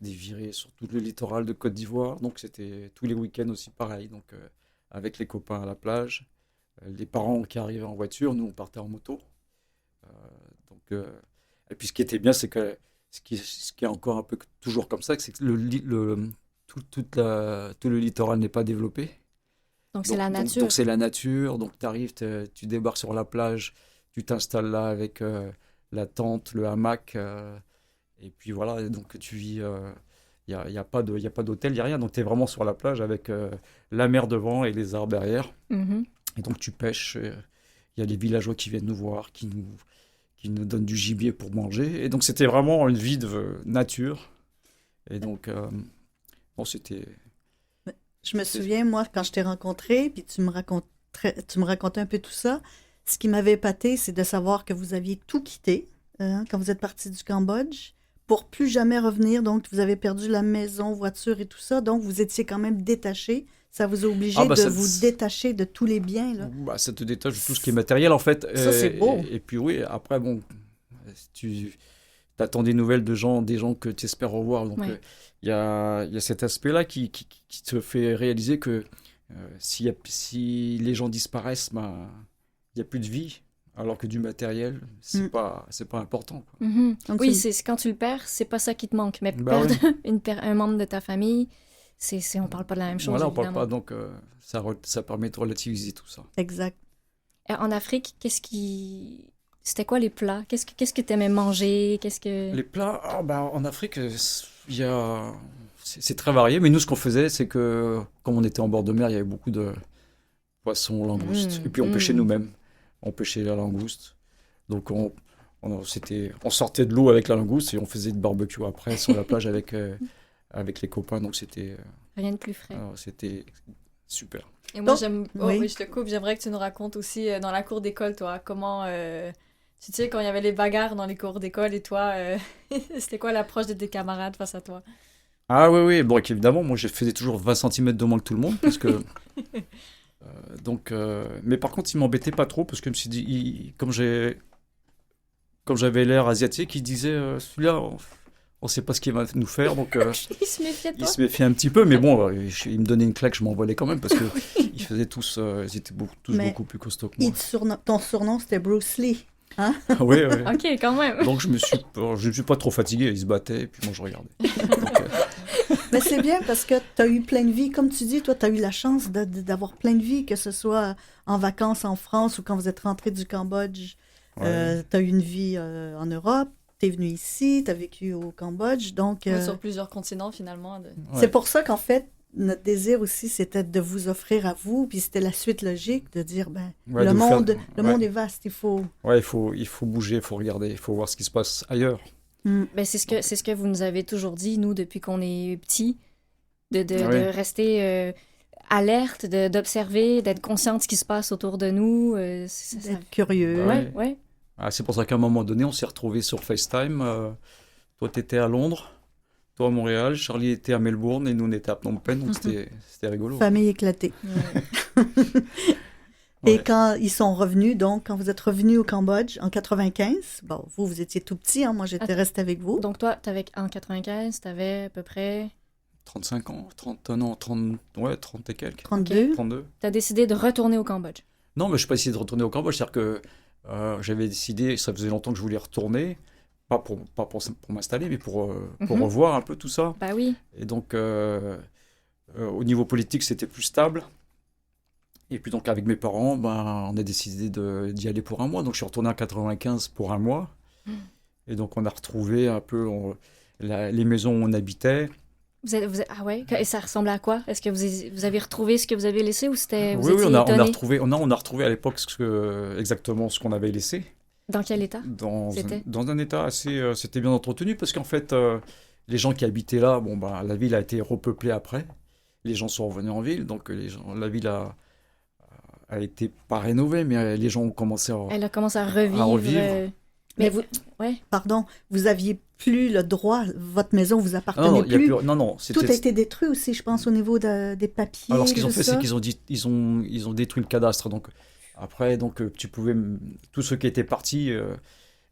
des virées sur tout le littoral de Côte d'Ivoire. Donc c'était tous les week-ends aussi pareil. Donc avec les copains à la plage, les parents qui arrivaient en voiture, nous on partait en moto. Et puis ce qui était bien, c'est que ce qui est encore un peu toujours comme ça, c'est que tout le littoral n'est pas développé. Donc, c'est la nature. Donc c'est la nature. Donc tu arrives, tu débarques sur la plage, tu t'installes là avec la tente, le hamac, et puis voilà. Et donc tu vis. Il y a pas d'hôtel, il n'y a rien. Donc tu es vraiment sur la plage avec la mer devant et les arbres derrière. Mhm. Et donc tu pêches. Il y a les villageois qui viennent nous voir, qui nous donnent du gibier pour manger. Et donc c'était vraiment une vie de nature. Et donc bon, c'était. Je me souviens, moi, quand je t'ai rencontré, puis tu me racontais un peu tout ça, ce qui m'avait épaté, c'est de savoir que vous aviez tout quitté quand vous êtes parti du Cambodge pour plus jamais revenir. Donc, vous avez perdu la maison, voiture et tout ça. Donc, vous étiez quand même détaché. Ça vous a obligé de vous détacher de tous les biens, là. Ça te détache de tout ce qui est matériel, en fait. Ça, c'est beau. Et puis oui, après, bon, tu attends des nouvelles des gens que tu espères revoir. Donc, Ouais. il y a cet aspect-là qui te fait réaliser que si les gens disparaissent, ben, il n'y a plus de vie. Alors que du matériel, c'est pas important, quoi. Mhm. Donc, Oui, c'est quand tu le perds, c'est pas ça qui te manque. Mais Bah perdre un membre de ta famille, on parle pas de la même chose, Voilà, on évidemment. parle pas, donc ça permet de relativiser tout ça. Exact. En Afrique, c'était quoi les plats? Qu'est-ce que t'aimais manger? Les plats, en Afrique, c'est très varié, mais nous, ce qu'on faisait, c'est que, comme on était en bord de mer, il y avait beaucoup de poissons, langoustes, et puis on pêchait nous-mêmes. On pêchait la langouste. Donc, on sortait de l'eau avec la langouste et on faisait de barbecue après sur la plage avec les copains. Donc, c'était Rien de plus frais. c'était super. Et moi, oui. oui, je te coupe. J'aimerais que tu nous racontes aussi dans la cour d'école, toi, comment... tu sais, quand il y avait les bagarres dans les cours d'école et toi, c'était quoi l'approche de tes camarades face à toi? Ah oui. Bon, évidemment, moi, je faisais toujours 20 cm de moins que tout le monde parce que... mais par contre, il m'embêtait pas trop parce que je me suis dit, comme j'avais l'air asiatique, il disait celui-là, on sait pas ce qu'il va nous faire, donc Il se méfiait de il toi? se méfiait un petit peu, mais bon, il me donnait une claque, je m'envolais quand même parce que ils faisaient tous, ils étaient tous Mais beaucoup plus costauds que moi. Ton surnom, c'était Bruce Lee. Hein? Oui. Ok, quand même. Donc je me suis pas trop fatigué, ils se battaient et puis moi je regardais. Donc, Mais c'est bien parce que tu as eu plein de vie. Comme tu dis, toi, tu as eu la chance d'avoir plein de vie, que ce soit en vacances en France ou quand vous êtes rentré du Cambodge. Ouais. Tu as eu une vie en Europe. Tu es venu ici, tu as vécu au Cambodge. Donc, Sur plusieurs continents, finalement. c'est pour ça qu'en fait, notre désir aussi, c'était de vous offrir à vous. Puis c'était la suite logique de dire, Ouais, le de vous monde faire- monde est vaste, il faut... Ouais, il faut bouger, il faut regarder, il faut voir ce qui se passe ailleurs. Ben, c'est ce que vous nous avez toujours dit, nous, depuis qu'on est petits, de Ouais. rester alerte, d'observer, d'être conscient de ce qui se passe autour de nous. D'être curieux. Ouais. Ah, c'est pour ça qu'à un moment donné, on s'est retrouvés sur FaceTime. Toi, tu étais à Londres, toi à Montréal, Charlie était à Melbourne et nous, on était à Phnom Penh, donc c'était rigolo. Famille éclatée. Ouais. Et Ouais. quand ils sont revenus, donc, quand vous êtes revenus au Cambodge en 95, bon, vous étiez tout petit, hein, moi j'étais restée avec vous. Donc toi, en 95, t'avais à peu près... 35 ans, 30 non, 30, ouais, 30 et quelques. 32. 32. T'as décidé de retourner au Cambodge. Non, mais je n'ai pas essayé de retourner au Cambodge, c'est-à-dire que j'avais décidé, ça faisait longtemps que je voulais retourner, Pas pour m'installer, mais pour revoir un peu tout ça. Bah oui. Et donc, au niveau politique, c'était plus stable. Et puis donc, avec mes parents, on a décidé d'y aller pour un mois. Donc, je suis retourné en 95 pour un mois. Et donc, on a retrouvé un peu les maisons où on habitait. Ah ouais? Et ça ressemble à quoi? Est-ce que vous avez retrouvé ce que vous avez laissé ou c'était vous Oui, étiez on a étonné? retrouvé à l'époque exactement ce qu'on avait laissé. Dans quel état? Dans un état assez... c'était bien entretenu parce qu'en fait, les gens qui habitaient là, la ville a été repeuplée après. Les gens sont revenus en ville, donc la ville a été pas rénovée, mais les gens ont commencé Elle a commencé à revivre. Mais vous... Ouais. Pardon, vous aviez plus le droit, votre maison vous appartenait non, plus. Non, Tout a été détruit aussi, je pense, au niveau des papiers. Alors, ce qu'ils ont tout fait, ça. c'est qu'ils ont détruit le cadastre. Donc, après, tu pouvais... Tous ceux qui étaient partis,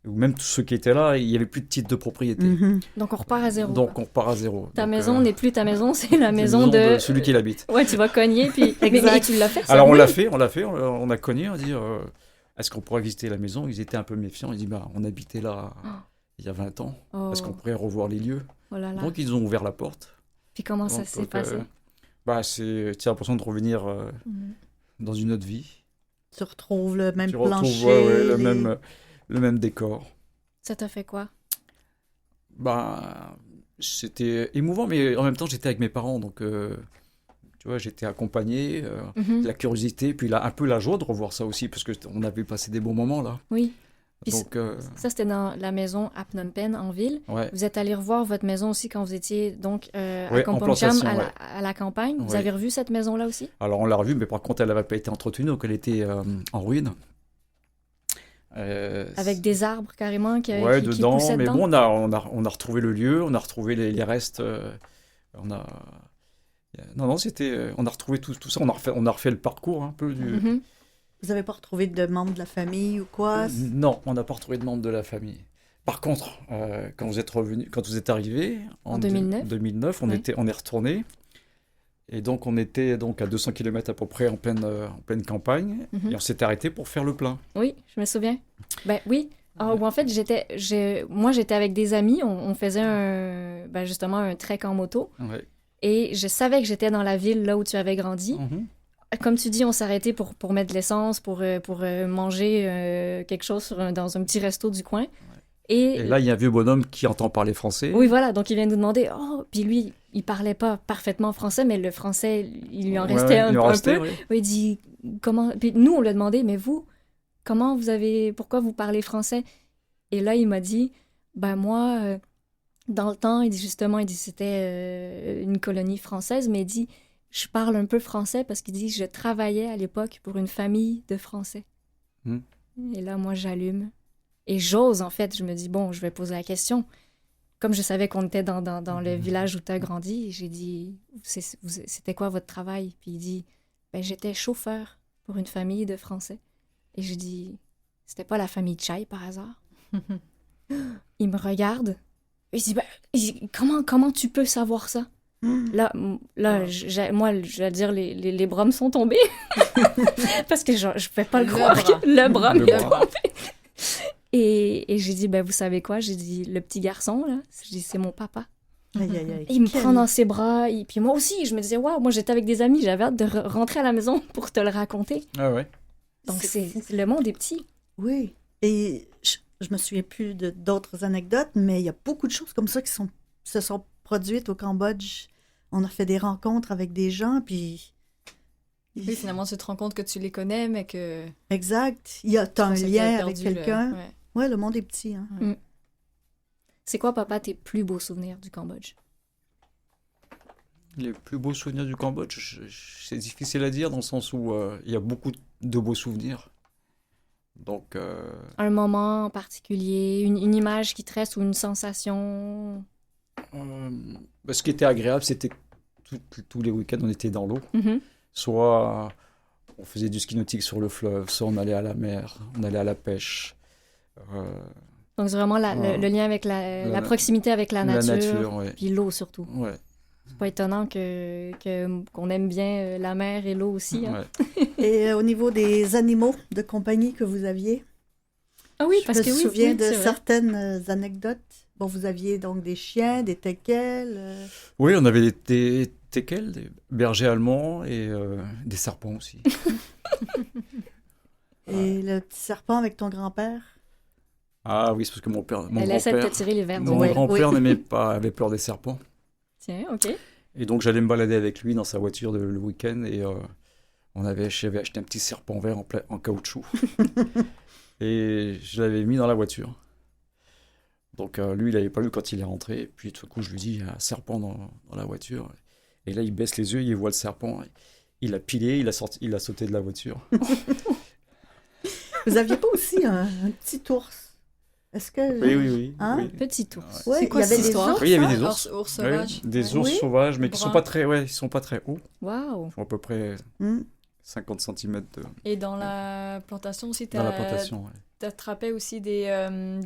ou même tous ceux qui étaient là, il n'y avait plus de titre de propriété. Donc, on repart à zéro. Donc, on repart à zéro. Ta maison n'est plus ta maison, c'est la maison de... celui qui l'habite. Ouais, tu vas cogner, puis... mais tu l'as fait, ça? Alors, oui. on a cogné, on a dit, est-ce qu'on pourrait visiter la maison? Ils étaient un peu méfiants, ils disent, on habitait là il y a 20 ans, est-ce qu'on pourrait revoir les lieux? Oh là là. Donc, ils ont ouvert la porte. Puis comment ça s'est passé? Tu as l'impression de revenir dans une autre vie. Tu retrouves le même Tu plancher. retrouves le même décor. Ça t'a fait quoi? C'était émouvant, mais en même temps, j'étais avec mes parents, donc tu vois, j'étais accompagné, la curiosité, puis un peu la joie de revoir ça aussi, parce qu'on avait passé des bons moments là. Oui. Donc, ça, c'était dans la maison à Phnom Penh, en ville. Ouais. Vous êtes allé revoir votre maison aussi quand vous étiez donc à Ouais, Kampong en Cham, plantation, à la campagne. Vous Ouais. avez revu cette maison-là aussi? Alors, on l'a revue, mais par contre, elle n'avait pas été entretenue, donc elle était en ruine. Avec des arbres carrément qui dedans, poussaient mais dedans? bon, on a retrouvé le lieu, on a retrouvé les restes. Non, c'était... on a retrouvé tout ça, on a refait le parcours un peu du... Vous n'avez pas retrouvé de membres de la famille ou quoi? Non, on n'a pas retrouvé de membres de la famille. Par contre, quand vous êtes arrivé En 2009, on ouais. est retourné. Et donc, on était à 200 km à peu près en pleine campagne. Et on s'est arrêté pour faire le plein. Oui, je me souviens. Ben oui. En fait, moi, j'étais avec des amis. On faisait justement un trek en moto. Ouais. Et je savais que j'étais dans la ville là où tu avais grandi. Comme tu dis, on s'est arrêté pour mettre de l'essence, pour manger quelque chose dans un petit resto du coin. Et là, il y a un vieux bonhomme qui entend parler français. oui, voilà. Donc, il vient nous demander... Oh, puis lui, il parlait pas parfaitement français, mais le français, il lui en restait un peu. Oui. Il dit, comment... Puis nous, on lui a demandé, mais vous, pourquoi vous parlez français? Et là, il m'a dit, moi, dans le temps, il dit, c'était une colonie française, mais il dit, je parle un peu français parce qu'il dit, je travaillais à l'époque pour une famille de Français. Et là, moi, j'allume. Et j'ose, en fait, je me dis, je vais poser la question. Comme je savais qu'on était dans le village où tu as grandi, j'ai dit, c'était quoi votre travail? Puis il dit, j'étais chauffeur pour une famille de Français. Et je dis, c'était pas la famille Chai par hasard? Il me regarde. Il dit, comment tu peux savoir ça? Là, moi, je vais dire, les bras me sont tombés. Parce que je ne peux pas le croire. Le bras me tombé. Et j'ai dit, vous savez quoi? J'ai dit, le petit garçon, là, c'est mon papa. Aïe, aïe, aïe. Et il me prend dans ses bras. Et puis moi aussi, je me disais, waouh, moi j'étais avec des amis, j'avais hâte de rentrer à la maison pour te le raconter. Ah ouais. Donc le monde est petit. Oui. Et je me souviens plus d'autres anecdotes, mais il y a beaucoup de choses comme ça qui se sont produites au Cambodge. On a fait des rencontres avec des gens, puis... Oui, finalement, tu te rends compte que tu les connais, mais que... Exact. T'as un lien avec quelqu'un. Ouais, le monde est petit. Hein. C'est quoi, papa, tes plus beaux souvenirs du Cambodge? Les plus beaux souvenirs du Cambodge, c'est difficile à dire dans le sens où il y a beaucoup de beaux souvenirs. Donc... Un moment en particulier, une image qui te reste ou une sensation? Ce qui était agréable, c'était tous les week-ends, on était dans l'eau. Soit on faisait du ski nautique sur le fleuve, soit on allait à la mer, on allait à la pêche. Donc c'est vraiment le lien avec la proximité avec la nature, ouais. Puis l'eau surtout. Ouais. C'est pas étonnant qu'on aime bien la mer et l'eau aussi. Hein? Ouais. Et au niveau des animaux de compagnie que vous aviez? Ah oui, parce que Je me oui, souviens oui, de c'est vrai. certaines anecdotes. Bon, vous aviez donc des chiens, des teckels. Oui, on avait des teckels, des bergers allemands et des serpents aussi. Et le petit serpent avec ton grand-père. Ah oui, c'est parce que mon Elle essaie de te grand-père, tirer les verres du mon nez. grand-père Oui. n'aimait pas, avait peur des serpents. Tiens, OK. Et donc j'allais me balader avec lui dans sa voiture le week-end et j'avais acheté un petit serpent vert en caoutchouc et je l'avais mis dans la voiture. Donc lui, il n'avait pas vu quand il est rentré. Et puis tout d'un coup, je lui dis, il y a un serpent dans la voiture. Et là, il baisse les yeux, il voit le serpent. Il a pilé, il a sauté de la voiture. Vous aviez pas aussi un petit ours? Est-ce que... Oui. Hein? Oui. Petit ours. Ouais, C'est quoi il y avait cette des histoire? ours, Oui, il y avait hein? des ours. Ours Oui, sauvages. des Ouais. ours Oui. sauvages, mais qui sont Bruns. pas très, ils sont pas très hauts. Wow. Ils font à peu près Hmm. 50 cm Et dans la plantation aussi, dans la plantation. Ouais, t'attrapais aussi des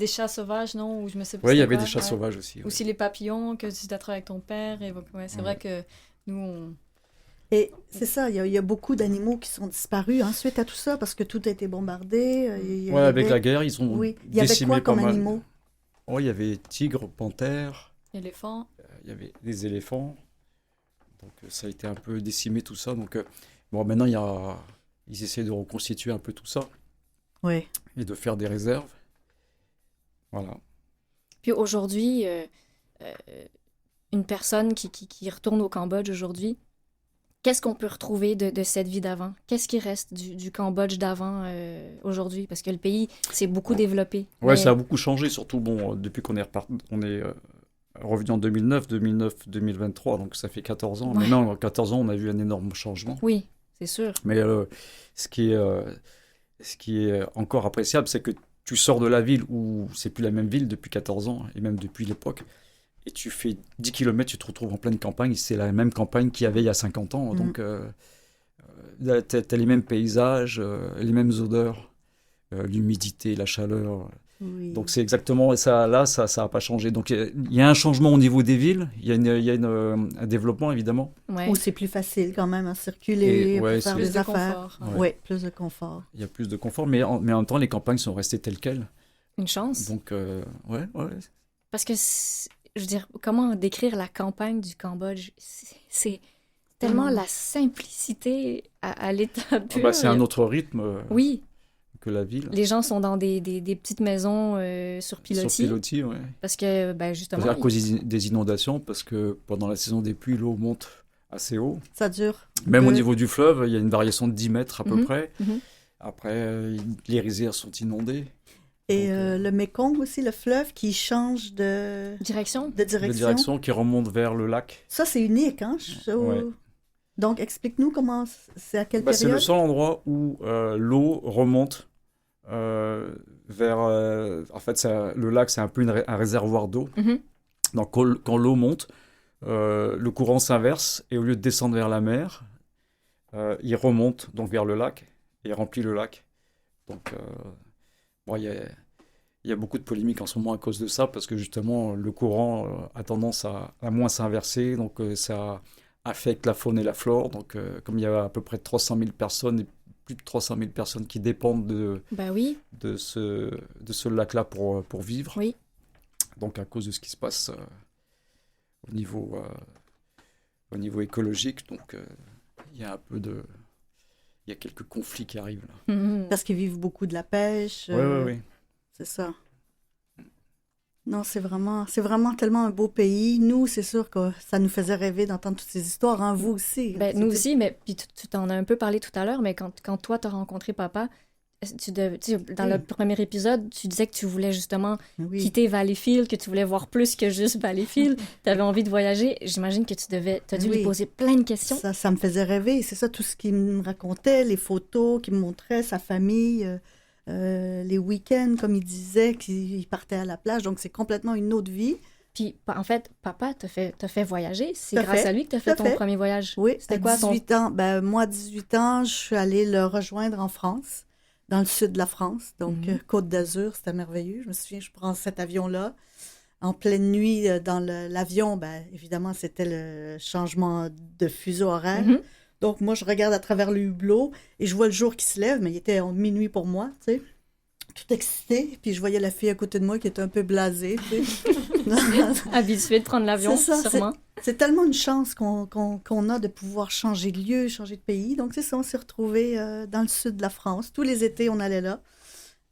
chats sauvages, non? Ou je me sais pas Ouais, il y c'était avait quoi. des chats Ouais. sauvages aussi. Ouais. Aussi les papillons que tu t'attrapes avec ton père. Et, ouais, c'est Ouais. vrai que nous, on... Et c'est ça, il y a beaucoup d'animaux qui sont disparus suite à tout ça, parce que tout a été bombardé. Il y Ouais, avec avait- la guerre, ils ont Oui. Il y avait décimé quoi pas comme mal. animaux? Oh, il y avait tigres, panthères, éléphants. il y avait des éléphants. Donc ça a été un peu décimé tout ça. Donc bon, maintenant ils essaient de reconstituer un peu tout ça Oui. et de faire des réserves. Voilà. Puis aujourd'hui, une personne qui retourne au Cambodge aujourd'hui, qu'est-ce qu'on peut retrouver de cette vie d'avant? Qu'est-ce qui reste du Cambodge d'avant aujourd'hui? Parce que le pays s'est beaucoup développé. Ouais, Mais- ça a beaucoup changé, surtout bon, depuis qu'on est revenu en 2009, 2023, donc ça fait 14 ans. Ouais. Maintenant, en 14 ans, on a vu un énorme changement. Oui, c'est sûr. Mais ce qui est encore appréciable, c'est que tu sors de la ville où c'est plus la même ville depuis 14 ans, et même depuis l'époque, et tu fais 10 km, tu te retrouves en pleine campagne, c'est la même campagne qu'il y avait il y a 50 ans, Mhm. donc t'as les mêmes paysages, les mêmes odeurs, l'humidité, la chaleur. Oui. Donc c'est exactement ça, là, ça n'a pas changé. Donc il y a un changement au niveau des villes, il y a un développement évidemment. Ouais. Ou c'est plus facile quand même à circuler, Et, ouais, pour faire c'est- Plus des de affaires. confort. Ouais. Oui, plus de confort. Il y a plus de confort, mais en même temps, les campagnes sont restées telles quelles. Une chance. Donc, ouais. Parce que, je veux dire, comment décrire la campagne du Cambodge? C'est tellement la simplicité à l'état pur. Bah, c'est un autre rythme Oui, que la ville. les gens sont dans des petites maisons sur Sur pilotis. pilotis, ouais. Parce que, ben, justement, À cause des inondations, parce que pendant la saison des pluies, l'eau monte assez haut. Ça dure. Même au de- niveau du fleuve, il y a une variation de 10 mètres à peu Mhm, près. mhm. Après, les rizières sont inondées. Et Donc, le Mékong aussi, le fleuve qui change de direction. De direction qui remonte vers le lac. Ça, c'est unique, hein? Ouais. Donc, explique-nous comment, c'est à quelle Bah, c'est période? le seul endroit où l'eau remonte vers... en fait, le lac, c'est un peu un réservoir d'eau. Mhm. Donc, quand l'eau monte, le courant s'inverse et au lieu de descendre vers la mer, il remonte donc vers le lac et remplit le lac. Donc, bon, il y a beaucoup de polémiques en ce moment à cause de ça, parce que justement, le courant a tendance à moins s'inverser, donc ça affecte la faune et la flore. Donc, comme il y a à peu près 300 000 personnes, et plus de 300 000 personnes qui dépendent Ben oui, de ce lac-là pour vivre. Oui. Donc, à cause de ce qui se passe au niveau écologique, donc il y a un peu de... Il y a quelques conflits qui arrivent là. Mhm. Parce qu'ils vivent beaucoup de la pêche. Oui. C'est ça. Non, c'est vraiment tellement un beau pays. Nous, c'est sûr que ça nous faisait rêver d'entendre toutes ces histoires. Hein, vous aussi. Ben, nous aussi, mais puis tu t'en as un peu parlé tout à l'heure, mais quand toi, t'as rencontré papa, tu sais, dans le premier épisode, tu disais que tu voulais justement Oui. quitter Valleyfield, que tu voulais voir plus que juste Valleyfield, tu avais envie de voyager. J'imagine que t'as dû Oui. lui poser plein de questions. Ça me faisait rêver. C'est ça, tout ce qu'il me racontait, les photos qu'il me montrait, sa famille, les week-ends, comme il disait, qu'il partait à la plage. Donc, c'est complètement une autre vie. Puis, en fait, papa t'a fait voyager. C'est Tout à grâce fait. à lui que t'as Tout fait à ton fait. premier voyage. Oui, C'était à quoi ton... 18 ans. Ben, moi, à 18 ans, je suis allée le rejoindre en France, dans le sud de la France. Donc, Mhm. Côte d'Azur, c'était merveilleux. Je me souviens, je prends cet avion-là. En pleine nuit, dans l'avion, ben, évidemment, c'était le changement de fuseau horaire. Mhm. Donc, moi, je regarde à travers le hublot et je vois le jour qui se lève, mais il était minuit pour moi, tu sais. tout excitée. Puis je voyais la fille à côté de moi qui était un peu blasée. Tu sais. Habituée de prendre l'avion, C'est ça, sûrement. C'est tellement une chance qu'on a de pouvoir changer de lieu, changer de pays. Donc, c'est ça, on s'est retrouvés dans le sud de la France. Tous les étés, on allait là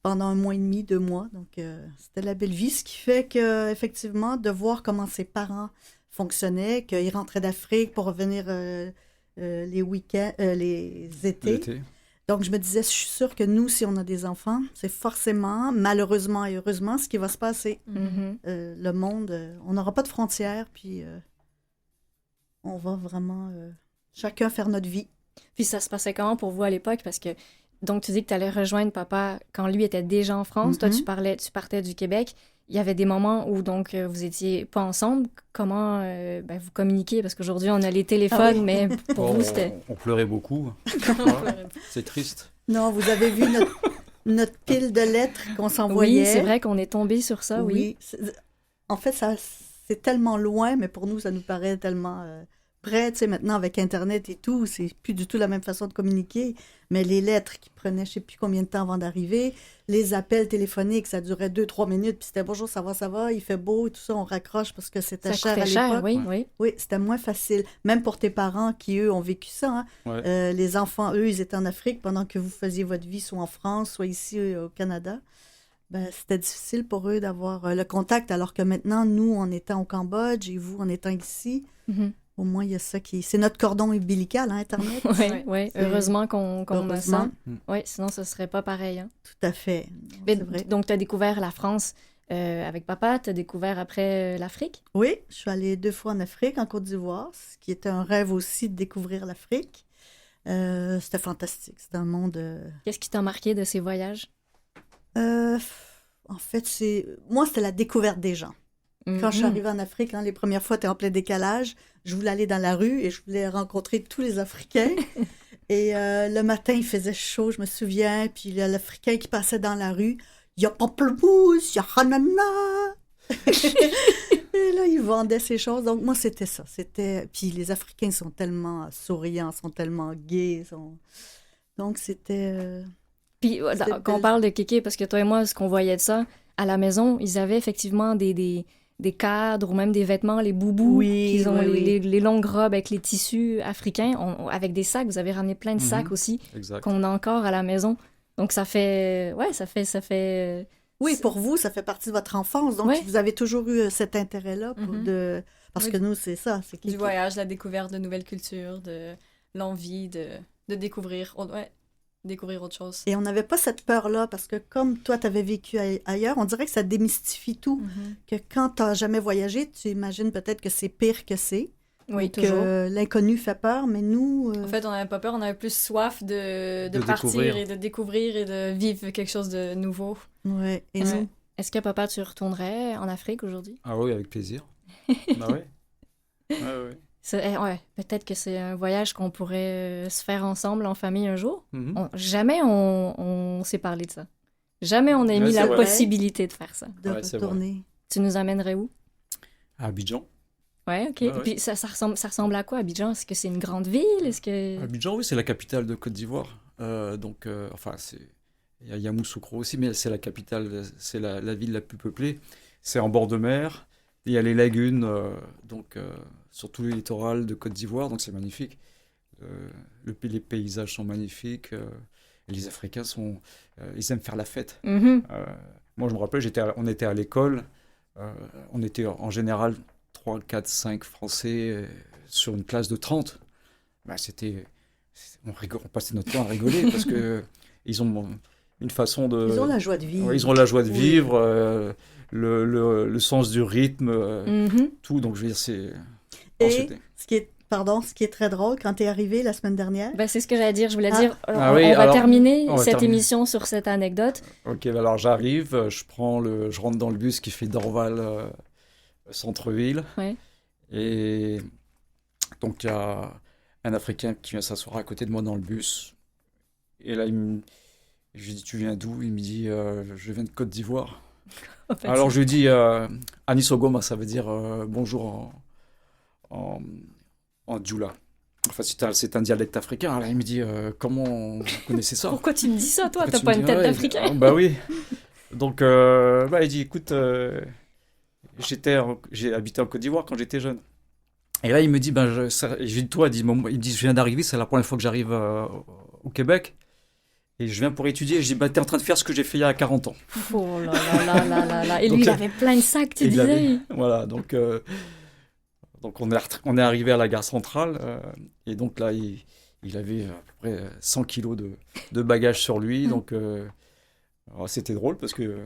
pendant 1 mois et demi, 2 mois. Donc, c'était la belle vie. Ce qui fait qu'effectivement, de voir comment ses parents fonctionnaient, qu'ils rentraient d'Afrique pour revenir les week-ends, les étés. Donc, je me disais, je suis sûre que nous, si on a des enfants, c'est forcément, malheureusement et heureusement, ce qui va se passer. Le monde, on n'aura pas de frontières, puis on va vraiment chacun faire notre vie. Puis ça se passait comment pour vous à l'époque? Parce que, donc, tu dis que tu allais rejoindre papa quand lui était déjà en France. Toi, tu partais du Québec. Il y avait des moments où, donc, vous étiez pas ensemble. Comment vous communiquiez? Parce qu'aujourd'hui, on a les téléphones, mais pour vous, c'était... On pleurait beaucoup. C'est triste. Non, vous avez vu notre pile de lettres qu'on s'envoyait. Oui, c'est vrai qu'on est tombé sur ça, oui. En fait, c'est tellement loin, mais pour nous, ça nous paraît tellement près. Tu sais, maintenant, avec Internet et tout, c'est plus du tout la même façon de communiquer. Mais les lettres qui prenaient je ne sais plus combien de temps avant d'arriver, les appels téléphoniques, ça durait 2-3 minutes, puis c'était « Bonjour, ça va, il fait beau » et tout ça, on raccroche parce que c'était cher à l'époque. Oui. Oui, c'était moins facile. Même pour tes parents qui, eux, ont vécu ça. Hein. Les enfants, eux, ils étaient en Afrique pendant que vous faisiez votre vie, soit en France, soit ici au Canada. Ben, c'était difficile pour eux d'avoir le contact, alors que maintenant, nous, en étant au Cambodge et vous, en étant ici, au moins, il y a ça qui... C'est notre cordon ombilical, hein, Internet. Oui. Heureusement qu'on a ça. Oui, sinon, ce ne serait pas pareil. Hein. Tout à fait. Mais, donc, tu as découvert la France avec papa, tu as découvert après l'Afrique? Oui, je suis allée 2 fois en Afrique, en Côte d'Ivoire, ce qui était un rêve aussi de découvrir l'Afrique. C'était fantastique. C'était un monde... Qu'est-ce qui t'a marqué de ces voyages? En fait, moi, c'était la découverte des gens. Quand je suis arrivée en Afrique, les premières fois, tu es en plein décalage. Je voulais aller dans la rue et je voulais rencontrer tous les Africains. Et le matin, il faisait chaud, je me souviens. Puis il y a l'Africain qui passait dans la rue. Il y a pamplemousse, il y a hanana. Et là, il vendait ces choses. Donc, moi, c'était ça. Puis les Africains sont tellement souriants, sont tellement gais. Donc, c'était... Puis, quand on parle de kéké, parce que toi et moi, ce qu'on voyait de ça, à la maison, ils avaient effectivement des cadres ou même des vêtements, les boubous, qu'ils ont les longues robes avec les tissus africains, avec des sacs. Vous avez ramené plein de sacs aussi, qu'on a encore à la maison. Donc, ça fait... Oui, pour vous, ça fait partie de votre enfance. Donc, vous avez toujours eu cet intérêt-là parce que nous, c'est ça. C'est du voyage, la découverte de nouvelles cultures, de l'envie de découvrir... découvrir autre chose. Et on n'avait pas cette peur-là, parce que comme toi, tu avais vécu ailleurs, on dirait que ça démystifie tout. Que quand tu n'as jamais voyagé, tu imagines peut-être que c'est pire que c'est. Oui, toujours. Que l'inconnu fait peur, mais nous... En fait, on n'avait pas peur, on avait plus soif de partir et de découvrir et de vivre quelque chose de nouveau. Oui. Est-ce que, papa, tu retournerais en Afrique aujourd'hui? Ah oui, avec plaisir. Ah oui. Peut-être que c'est un voyage qu'on pourrait se faire ensemble en famille un jour. Jamais on s'est parlé de ça. Jamais on a mis la possibilité de faire ça. De retourner. Tu nous amènerais où? À Abidjan. Ouais, ok. Et puis ça ressemble à quoi, Abidjan? Est-ce que c'est une grande ville? Abidjan, oui, c'est la capitale de Côte d'Ivoire. Il y a Yamoussoukro aussi, mais c'est la capitale, c'est la ville la plus peuplée. C'est en bord de mer. Il y a les lagunes, sur tout le littoral de Côte d'Ivoire, donc c'est magnifique. Les paysages sont magnifiques. Les Africains ils aiment faire la fête. Moi, je me rappelle, on était à l'école. On était en général 3, 4, 5 Français sur une classe de 30. On passait notre temps à rigoler parce qu'ils ont une façon de... Ils ont la joie de vivre. Ils ont la joie de vivre, le sens du rythme, tout. Donc, je veux dire, c'est... Et ce qui est très drôle, quand tu es arrivé la semaine dernière... C'est ce que j'allais dire. Je voulais dire, on va terminer cette émission sur cette anecdote. Ok, alors j'arrive, je rentre dans le bus qui fait Dorval, centre-ville. Ouais. Et donc, il y a un Africain qui vient s'asseoir à côté de moi dans le bus. Et là, je lui dis, tu viens d'où? Il me dit, je viens de Côte d'Ivoire. Alors, je lui dis, Anisogoma, ça veut dire bonjour en Djoula. Enfin, c'est un dialecte africain. Là, il me dit comment vous connaissez ça? Pourquoi tu me dis ça, toi? Pourquoi T'as tu pas me une dis, tête ouais, d'Africain? Bah oui. Donc, il dit, écoute, j'ai habité en Côte d'Ivoire quand j'étais jeune. Et là, il me dit, je dis, toi, il me dit, je viens d'arriver, c'est la première fois que j'arrive au Québec. Et je viens pour étudier. Et je dis, t'es en train de faire ce que j'ai fait il y a 40 ans. Oh là là là là là là. Et lui, Donc, il avait plein de sacs, tu disais. Voilà, donc on est arrivé à la gare centrale. Et donc là, il avait à peu près 100 kilos de bagages sur lui. Donc alors, c'était drôle parce que...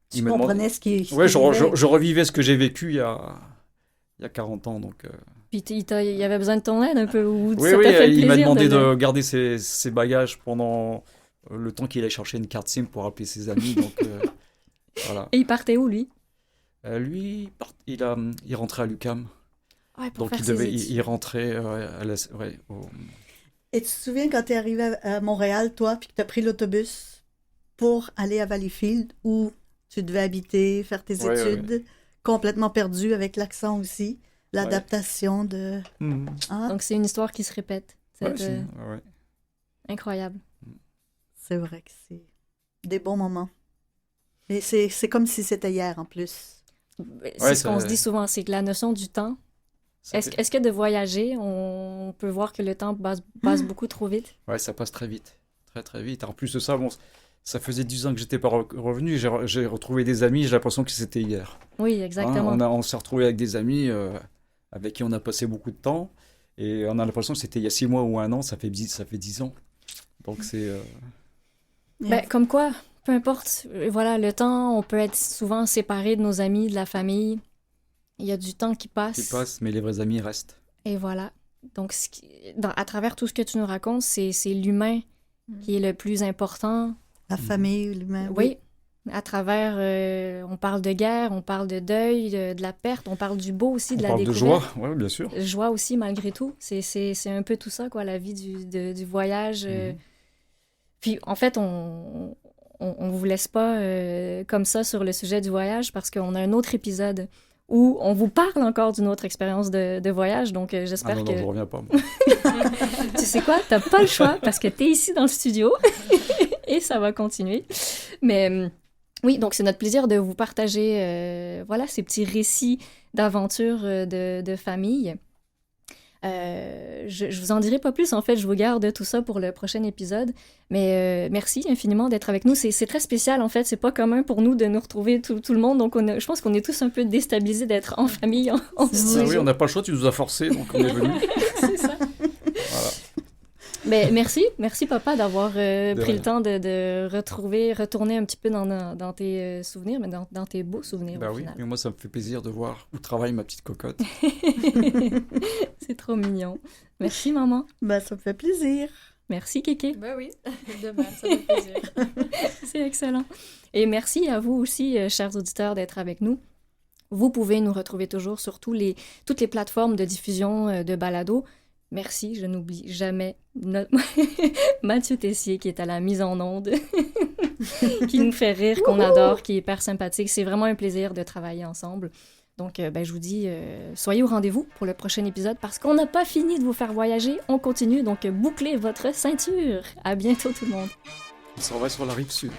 Tu comprenais ce qui... Ouais, je revivais ce que j'ai vécu il y a 40 ans. Donc, Puis il avait besoin de ton aide un peu, ou oui, ça t'a fait il m'a plaisir demandé de garder ses bagages pendant le temps qu'il allait chercher une carte SIM pour appeler ses amis. Donc, voilà. Et il partait où, lui? Lui, il rentrait à l'UQAM. Ouais, pour Donc faire il rentrait Et tu te souviens quand tu es arrivé à Montréal, toi, puis que tu as pris l'autobus pour aller à Valleyfield, où tu devais habiter, faire tes études, complètement perdu avec l'accent aussi, l'adaptation de... Hein? Donc c'est une histoire qui se répète. Ouais. Incroyable. C'est vrai que c'est des bons moments. Et c'est comme si c'était hier, en plus. C'est ce qu'on se dit souvent, c'est que la notion du temps, est-ce que de voyager, on peut voir que le temps passe beaucoup trop vite? Ouais, ça passe très vite. Très, très vite. En plus de ça, ça faisait 10 ans que j'étais pas revenu. J'ai retrouvé des amis, j'ai l'impression que c'était hier. Oui, exactement. On s'est retrouvés avec des amis avec qui on a passé beaucoup de temps. Et on a l'impression que c'était il y a 6 mois ou 1 an, ça fait 10 ans. Donc c'est... Comme quoi, peu importe, voilà, le temps, on peut être souvent séparé de nos amis, de la famille. Il y a du temps qui passe. Mais les vrais amis restent. Et voilà. Donc, à travers tout ce que tu nous racontes, c'est l'humain qui est le plus important. La famille, l'humain. Oui. À travers, on parle de guerre, on parle de deuil, de la perte, on parle du beau aussi, de la découverte. On parle de joie, oui, bien sûr. Joie aussi, malgré tout. C'est un peu tout ça, quoi, la vie du voyage. Puis, en fait, on vous laisse pas comme ça sur le sujet du voyage parce qu'on a un autre épisode où on vous parle encore d'une autre expérience de voyage. Donc, j'espère que... Non, je reviens pas, moi. Tu sais quoi? T'as pas le choix parce que t'es ici dans le studio et ça va continuer. Mais oui, donc c'est notre plaisir de vous partager ces petits récits d'aventures de famille. Je vous en dirai pas plus, en fait, je vous garde tout ça pour le prochain épisode, mais merci infiniment d'être avec nous, c'est très spécial, en fait, c'est pas commun pour nous de nous retrouver tout le monde, donc je pense qu'on est tous un peu déstabilisés d'être en famille, en studio. Oui, on n'a pas le choix, tu nous as forcés, donc on est venus. C'est ça. Voilà. Mais merci papa d'avoir pris le temps de retourner un petit peu dans tes souvenirs, mais dans tes beaux souvenirs au final. Mais moi ça me fait plaisir de voir où travaille ma petite cocotte. C'est trop mignon. Merci maman. Ça me fait plaisir. Merci Kéké. Ben oui, demain, ça fait plaisir. C'est excellent. Et merci à vous aussi, chers auditeurs, d'être avec nous. Vous pouvez nous retrouver toujours sur toutes les plateformes de diffusion de balado. Merci, je n'oublie jamais Mathieu Tessier qui est à la mise en onde, qui nous fait rire, qu'on adore, qui est hyper sympathique. C'est vraiment un plaisir de travailler ensemble. Donc, je vous dis, soyez au rendez-vous pour le prochain épisode parce qu'on n'a pas fini de vous faire voyager. On continue, donc bouclez votre ceinture. À bientôt tout le monde. On s'en va sur la rive sud.